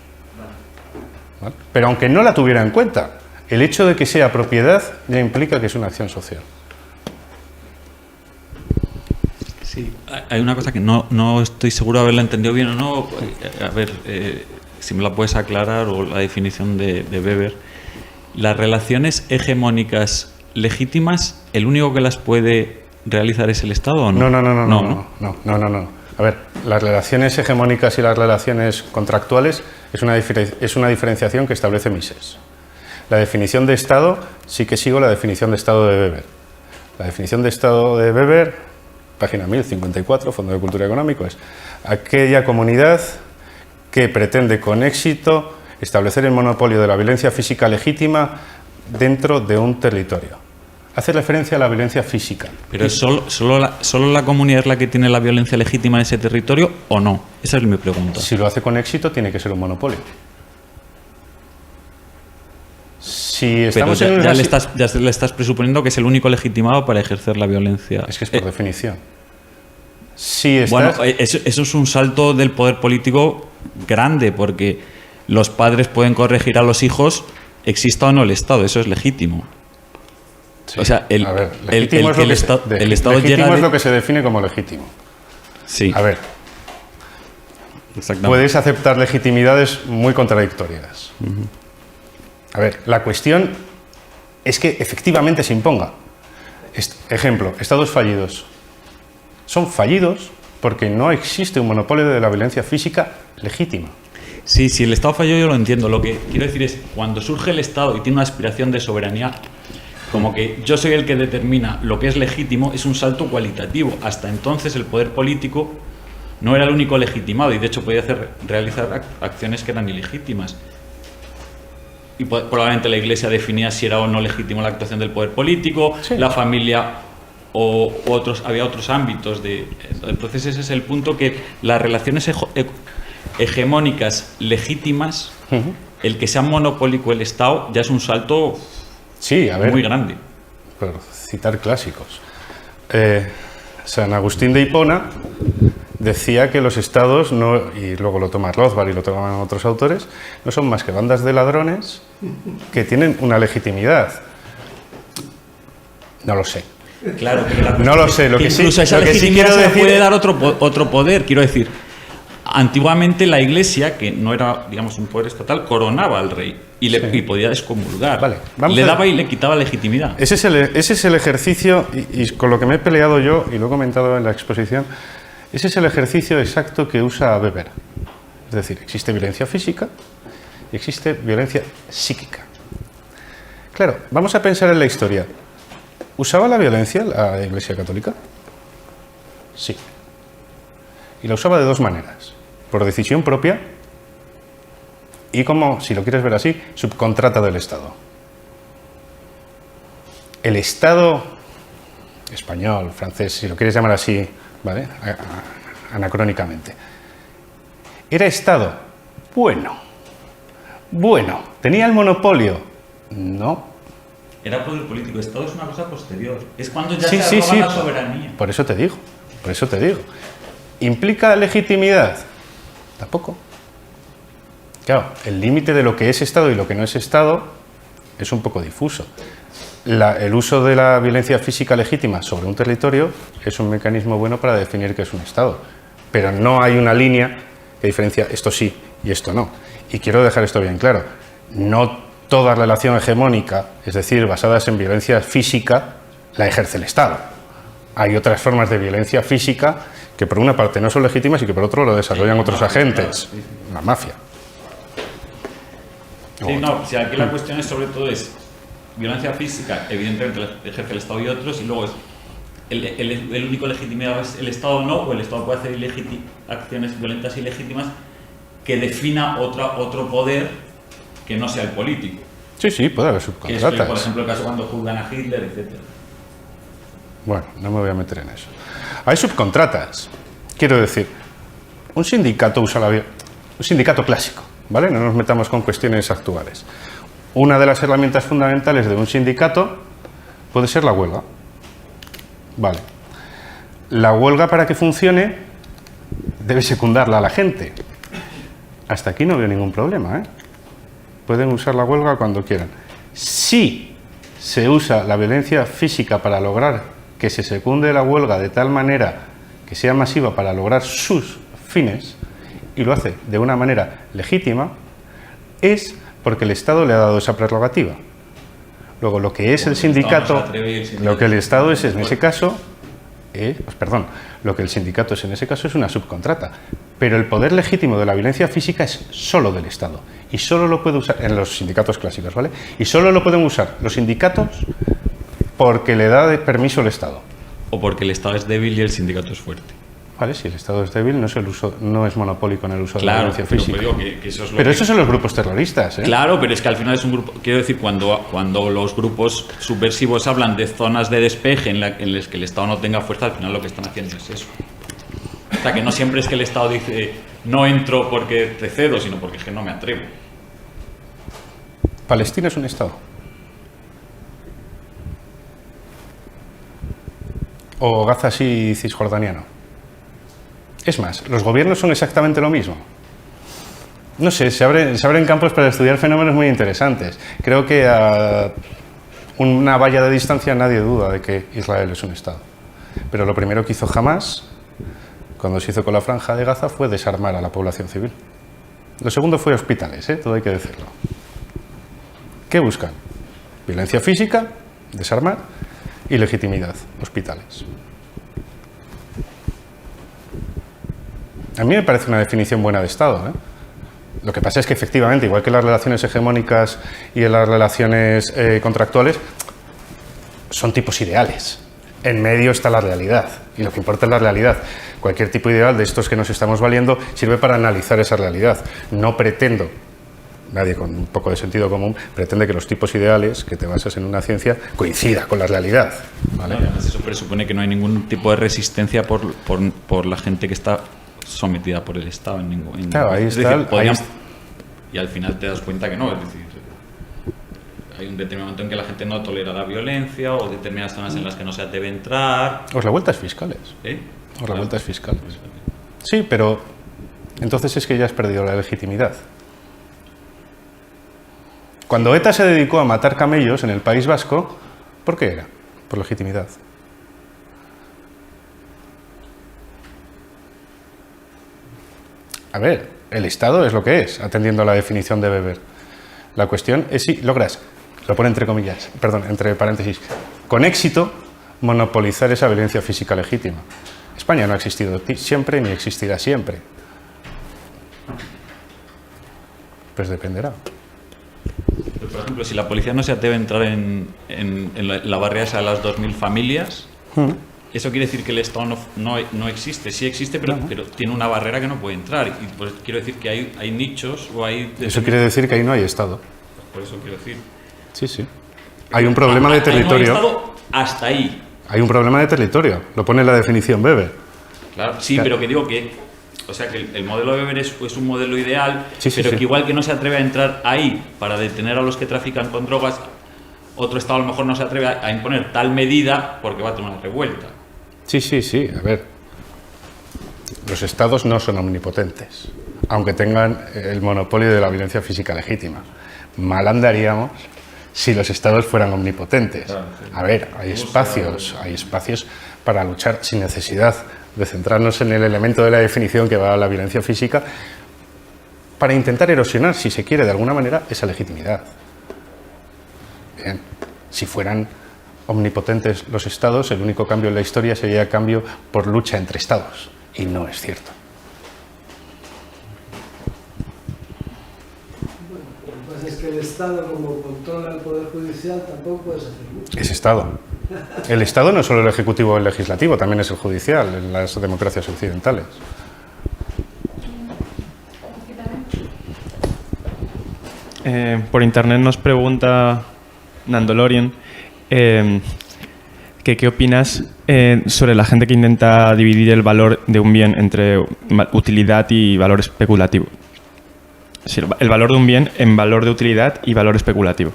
¿Vale? Pero aunque no la tuviera en cuenta, el hecho de que sea propiedad ya implica que es una acción social. Sí, hay una cosa que no estoy seguro de haberla entendido bien o no. A ver, si me la puedes aclarar, o la definición de Weber. Las relaciones hegemónicas legítimas, ¿el único que las puede realizar es el Estado o no? No. A ver, las relaciones hegemónicas y las relaciones contractuales es una diferenciación que establece Mises. La definición de Estado, sí que sigo la definición de Estado de Weber. La definición de Estado de Weber, página 1054, Fondo de Cultura Económico, es aquella comunidad que pretende con éxito establecer el monopolio de la violencia física legítima dentro de un territorio. Hace referencia a la violencia física. ¿Pero solo la comunidad es la que tiene la violencia legítima en ese territorio o no? Esa es mi pregunta. Si lo hace con éxito, tiene que ser un monopolio. Si estamos ya le estás presuponiendo que es el único legitimado para ejercer la violencia. Es que es por definición. Si estás... Bueno, eso es un salto del poder político grande, porque los padres pueden corregir a los hijos, exista o no el Estado, eso es legítimo. Sí. O sea, el Estado legítimo llega es lo que se define como legítimo. Sí, A ver, exactamente. puedes aceptar legitimidades muy contradictorias. A ver, la cuestión es que efectivamente se imponga. Ejemplo, estados fallidos. Son fallidos porque no existe un monopolio de la violencia física legítima. Sí, si el Estado falló yo lo entiendo. Lo que quiero decir es, cuando surge el Estado y tiene una aspiración de soberanía, como que yo soy el que determina lo que es legítimo, es un salto cualitativo. Hasta entonces el poder político no era el único legitimado y de hecho podía realizar acciones que eran ilegítimas. Y probablemente la Iglesia definía si era o no legítimo la actuación del poder político, Sí. la familia había otros ámbitos de... Entonces ese es el punto, que las relaciones hegemónicas legítimas, el que sea monopólico el Estado ya es un salto Sí, a ver, muy grande. por citar clásicos. San Agustín de Hipona decía que los estados, no, y luego lo toma Rothbard y lo toman otros autores, no son más que bandas de ladrones que tienen una legitimidad. No lo sé. Claro, pero la No cuestión lo es sé, lo que sí- incluso esa lo que sí legitimidad quiero se le decir- puede dar otro poder. Quiero decir, antiguamente la Iglesia, que no era, digamos, un poder estatal, coronaba al rey y podía excomulgar. Vale, vamos le a- daba y le quitaba legitimidad. Ese es el ejercicio, y con lo que me he peleado yo, y lo he comentado en la exposición, ese es el ejercicio exacto que usa Weber. Es decir, existe violencia física y existe violencia psíquica. Claro, vamos a pensar en la historia. ¿Usaba la violencia la Iglesia Católica? Sí. Y la usaba de dos maneras. Por decisión propia y como, si lo quieres ver así, subcontrata del Estado. El Estado español, francés, si lo quieres llamar así, ¿vale? Anacrónicamente. ¿Era Estado? Bueno. ¿Tenía el monopolio? No. Era poder político. Estado es una cosa posterior. Es cuando ya Sí, se sí, roba sí. la soberanía. Por eso te digo. ¿Implica legitimidad? Tampoco. Claro, el límite de lo que es Estado y lo que no es Estado es un poco difuso. El uso de la violencia física legítima sobre un territorio es un mecanismo bueno para definir qué es un Estado. Pero no hay una línea que diferencia esto sí y esto no. Y quiero dejar esto bien claro. No toda relación hegemónica, es decir, basadas en violencia física, la ejerce el Estado. Hay otras formas de violencia física que por una parte no son legítimas y que por otro lo desarrollan otros agentes. La mafia. Sí, no, si aquí la cuestión es sobre todo es violencia física, evidentemente la ejerce el Estado y otros, y luego es el único legitimidad es el Estado o no, o el Estado puede hacer acciones violentas ilegítimas que defina otro poder que no sea el político. Sí, puede haber Que es, por subcontratas. ejemplo, el caso cuando juzgan a Hitler, etc. Bueno, no me voy a meter en eso. Hay subcontratas. Quiero decir, un sindicato usa un sindicato clásico, ¿vale? No nos metamos con cuestiones actuales. Una de las herramientas fundamentales de un sindicato puede ser la huelga. Vale. La huelga, para que funcione, debe secundarla a la gente. Hasta aquí no veo ningún problema, ¿eh? Pueden usar la huelga cuando quieran. Si se usa la violencia física para lograr que se secunde la huelga de tal manera que sea masiva para lograr sus fines, y lo hace de una manera legítima, es porque el Estado le ha dado esa prerrogativa. Luego, lo que es el sindicato, lo que el Estado es en ese caso, lo que el sindicato es en ese caso es una subcontrata. Pero el poder legítimo de la violencia física es solo del Estado. Y solo lo puede usar en los sindicatos clásicos, ¿vale? Y solo lo pueden usar los sindicatos porque le da permiso el Estado. O porque el Estado es débil y el sindicato es fuerte. ¿Vale? Si el Estado es débil, no es monopólico en el uso de la Claro, violencia pero física. digo que eso es lo Pero que- esos son los grupos terroristas, ¿eh? Claro, pero es que al final es un grupo. Quiero decir, cuando los grupos subversivos hablan de zonas de despeje en las que el Estado no tenga fuerza, al final lo que están haciendo es eso. O sea, que no siempre es que el Estado dice no entro porque te cedo, sino porque es que no me atrevo. Palestina es un Estado. O Gaza sí cisjordaniano. Es más, los gobiernos son exactamente lo mismo. No sé, se abren campos para estudiar fenómenos muy interesantes. Creo que a una valla de distancia nadie duda de que Israel es un Estado. Pero lo primero que hizo Hamás, cuando se hizo con la Franja de Gaza, fue desarmar a la población civil. Lo segundo fue hospitales, todo hay que decirlo. ¿Qué buscan? Violencia física, desarmar, y legitimidad, hospitales. A mí me parece una definición buena de Estado, Lo que pasa es que efectivamente, igual que las relaciones hegemónicas y en las relaciones contractuales, son tipos ideales. En medio está la realidad, y lo que importa es la realidad. Cualquier tipo ideal de estos que nos estamos valiendo sirve para analizar esa realidad. No pretendo, nadie con un poco de sentido común, pretende que los tipos ideales que te basas en una ciencia coincida con la realidad, ¿vale? Además, eso presupone que no hay ningún tipo de resistencia por la gente que está sometida por el Estado. Claro, ahí es está. decir, y al final te das cuenta que no, es decir, hay un determinado momento en que la gente no tolera la violencia o determinadas zonas en las que no se debe entrar. O revueltas fiscales. O revueltas fiscales. Sí, pero entonces es que ya has perdido la legitimidad. Cuando ETA se dedicó a matar camellos en el País Vasco, ¿por qué era? Por legitimidad. A ver, el Estado es lo que es, atendiendo a la definición de Weber. La cuestión es si logras, lo pone entre comillas, perdón, entre paréntesis, con éxito monopolizar esa violencia física legítima. España no ha existido siempre ni existirá siempre. Pues dependerá. Pero, por ejemplo, si la policía no se atreve a entrar en la barrera esa de las 2.000 familias, eso quiere decir que el Estado no existe. Sí existe, pero tiene una barrera que no puede entrar. Y pues, quiero decir que hay nichos o hay... Eso quiere decir que ahí no hay Estado. Por eso quiero decir. Sí, sí. Hay un problema de territorio. No hay Estado hasta ahí. Hay un problema de territorio. Lo pone en la definición Weber. Claro, sí, Claro. pero que digo que... O sea, que el modelo de Weber es un modelo ideal, Sí, sí, pero sí. que igual que no se atreve a entrar ahí para detener a los que trafican con drogas, otro Estado a lo mejor no se atreve a imponer tal medida porque va a tener una revuelta. Sí, sí, sí. A ver, los Estados no son omnipotentes, aunque tengan el monopolio de la violencia física legítima. Mal andaríamos si los Estados fueran omnipotentes. Claro, sí. A ver, hay espacios para luchar sin necesidad de centrarnos en el elemento de la definición que va a la violencia física, para intentar erosionar, si se quiere, de alguna manera, esa legitimidad. Bien, si fueran omnipotentes los Estados, el único cambio en la historia sería cambio por lucha entre Estados, y no es cierto. Lo que pasa es que el Estado, como controla el Poder Judicial, tampoco puedes hacer mucho. Es Estado. El Estado no es solo el ejecutivo o el legislativo, también es el judicial en las democracias occidentales. Por internet nos pregunta Nandolorian que qué opinas sobre la gente que intenta dividir el valor de un bien entre utilidad y valor especulativo. Es decir, el valor de un bien en valor de utilidad y valor especulativo.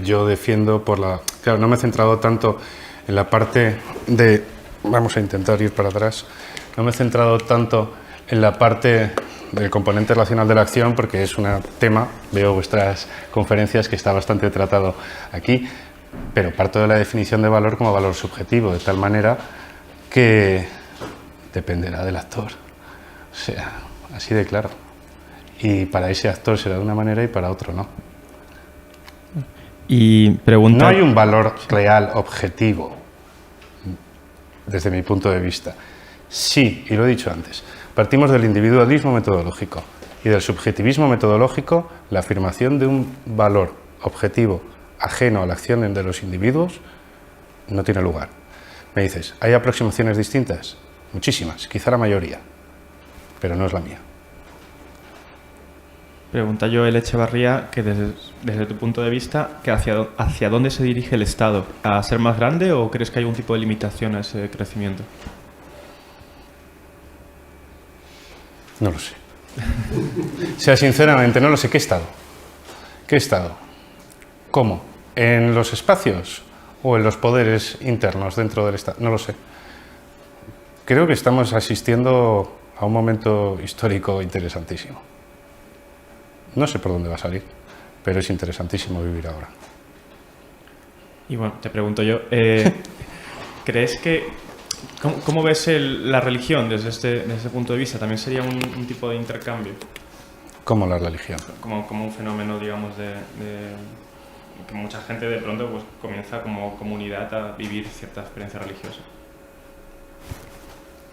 Yo defiendo por la... Claro, no me he centrado tanto en la parte de... Vamos a intentar ir para atrás. No me he centrado tanto en la parte del componente racional de la acción porque es un tema, veo vuestras conferencias, que está bastante tratado aquí, pero parto de la definición de valor como valor subjetivo, de tal manera que dependerá del actor. O sea, así de claro. Y para ese actor será de una manera y para otro no. Y pregunta... No hay un valor real objetivo, desde mi punto de vista. Sí, y lo he dicho antes, partimos del individualismo metodológico y del subjetivismo metodológico. La afirmación de un valor objetivo ajeno a la acción de los individuos no tiene lugar. Me dices, ¿hay aproximaciones distintas? Muchísimas, quizá la mayoría, pero no es la mía. Pregunta Joel Echevarría que desde tu punto de vista, que hacia dónde se dirige el Estado, ¿a ser más grande o crees que hay algún tipo de limitación a ese crecimiento? No lo sé. O sea, sinceramente, no lo sé. ¿Qué Estado? ¿Qué Estado? ¿Cómo? ¿En los espacios o en los poderes internos dentro del Estado? No lo sé. creo que estamos asistiendo a un momento histórico interesantísimo. No sé por dónde va a salir, pero es interesantísimo vivir ahora. Y bueno, te pregunto yo, ¿crees que... ¿Cómo ves la religión desde ese punto de vista? ¿También sería un tipo de intercambio? Como la religión. Como un fenómeno, digamos, que mucha gente de pronto pues, comienza como comunidad a vivir cierta experiencia religiosa.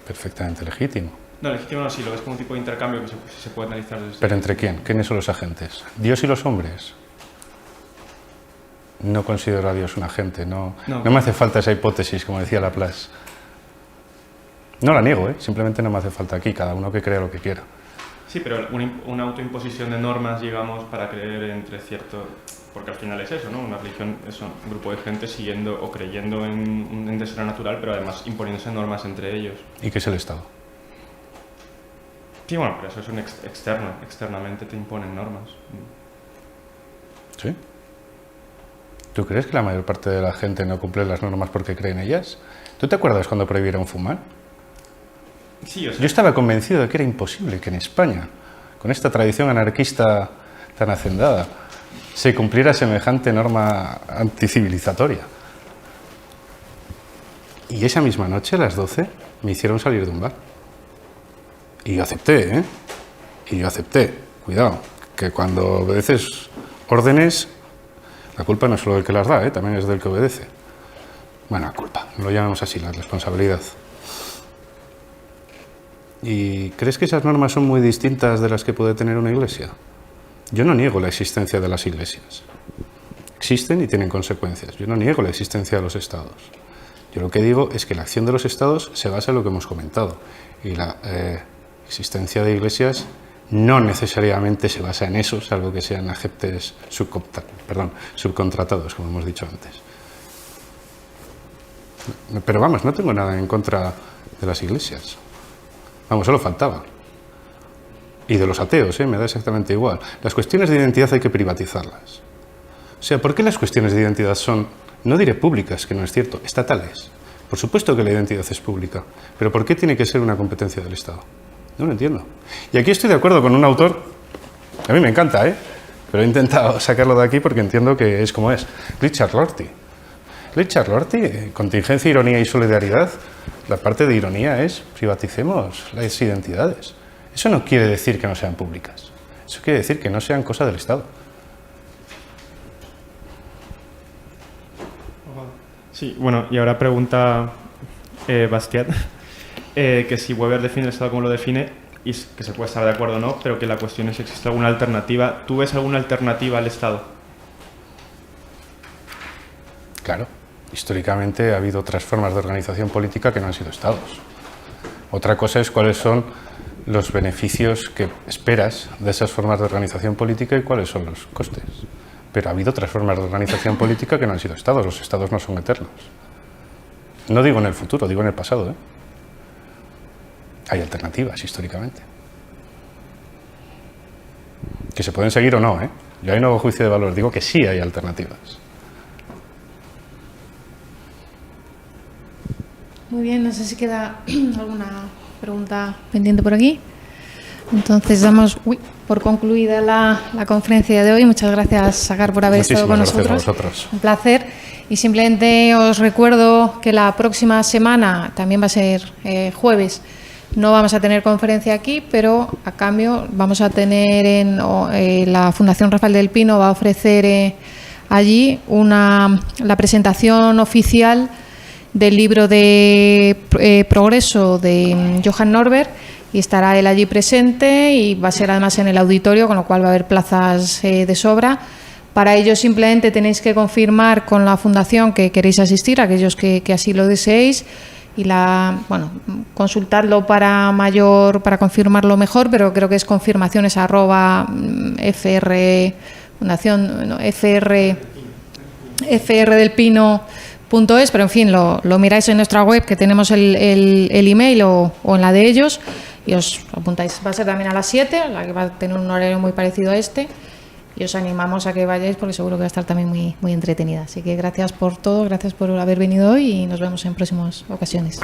Perfectamente legítimo. No, legítimo no, sí, lo ves como un tipo de intercambio que se puede analizar desde... ¿Pero entre quién? ¿Quiénes son los agentes? ¿Dios y los hombres? No considero a Dios un agente, no me hace falta esa hipótesis, como decía Laplace. No la niego, simplemente no me hace falta aquí, cada uno que crea lo que quiera. Sí, pero una autoimposición de normas, digamos, para creer entre cierto... Porque al final es eso, ¿no? Una religión es un grupo de gente siguiendo o creyendo en un ente sobrenatural, pero además imponiéndose normas entre ellos. ¿Y qué es el Estado? Sí, bueno, pero eso es un externo. Externamente te imponen normas. ¿Sí? ¿Tú crees que la mayor parte de la gente no cumple las normas porque cree en ellas? ¿Tú te acuerdas cuando prohibieron fumar? Sí, o sea, yo estaba convencido de que era imposible que en España, con esta tradición anarquista tan hacendada, se cumpliera semejante norma anticivilizatoria. Y esa misma noche, a las 12, me hicieron salir de un bar. Y yo acepté, ¿eh? Y yo acepté. Cuidado, que cuando obedeces órdenes, la culpa no es solo del que las da, también es del que obedece. Bueno, la culpa, lo llamamos así, la responsabilidad. ¿Y crees que esas normas son muy distintas de las que puede tener una iglesia? Yo no niego la existencia de las iglesias. Existen y tienen consecuencias. Yo no niego la existencia de los estados. Yo lo que digo es que la acción de los estados se basa en lo que hemos comentado. Y la existencia de iglesias no necesariamente se basa en eso, salvo que sean agentes subcontratados, como hemos dicho antes. Pero vamos, no tengo nada en contra de las iglesias. Vamos, solo faltaba. Y de los ateos, me da exactamente igual. Las cuestiones de identidad hay que privatizarlas. O sea, ¿por qué las cuestiones de identidad son, no diré públicas, que no es cierto, estatales? Por supuesto que la identidad es pública, pero ¿por qué tiene que ser una competencia del Estado? No lo entiendo. Y aquí estoy de acuerdo con un autor, a mí me encanta, pero he intentado sacarlo de aquí porque entiendo que es como es. Richard Rorty. Richard Rorty, contingencia, ironía y solidaridad. La parte de ironía es privaticemos las identidades. Eso no quiere decir que no sean públicas. Eso quiere decir que no sean cosa del Estado. Sí, bueno, y ahora pregunta Bastiat, que si Weber define el Estado como lo define, y que se puede estar de acuerdo o no, pero que la cuestión es si existe alguna alternativa. ¿Tú ves alguna alternativa al Estado? Claro. Históricamente ha habido otras formas de organización política que no han sido estados. Otra cosa es cuáles son los beneficios que esperas de esas formas de organización política y cuáles son los costes. Pero ha habido otras formas de organización política que no han sido estados. Los estados no son eternos. No digo en el futuro, digo en el pasado. Hay alternativas históricamente. Que se pueden seguir o no. Yo ahí no hago juicio de valor, digo que sí hay alternativas. Muy bien, no sé si queda alguna pregunta pendiente por aquí. Entonces damos por concluida la conferencia de hoy. Muchas gracias, Sagar, por haber estado con nosotros. Gracias a vosotros. Un placer. Y simplemente os recuerdo que la próxima semana, también va a ser jueves, no vamos a tener conferencia aquí, pero a cambio vamos a tener la Fundación Rafael del Pino va a ofrecer allí la presentación oficial del libro de Progreso de Johan Norberg, y estará él allí presente y va a ser además en el auditorio, con lo cual va a haber plazas de sobra. Para ello simplemente tenéis que confirmar con la Fundación que queréis asistir, aquellos que así lo deseéis, y consultarlo para confirmarlo mejor, pero creo que es frdelpino.es, pero en fin, lo miráis en nuestra web, que tenemos el email o en la de ellos, y os apuntáis. Va a ser también a las 7, la que va a tener un horario muy parecido a este, y os animamos a que vayáis porque seguro que va a estar también muy, muy entretenida. Así que gracias por todo, gracias por haber venido hoy y nos vemos en próximas ocasiones.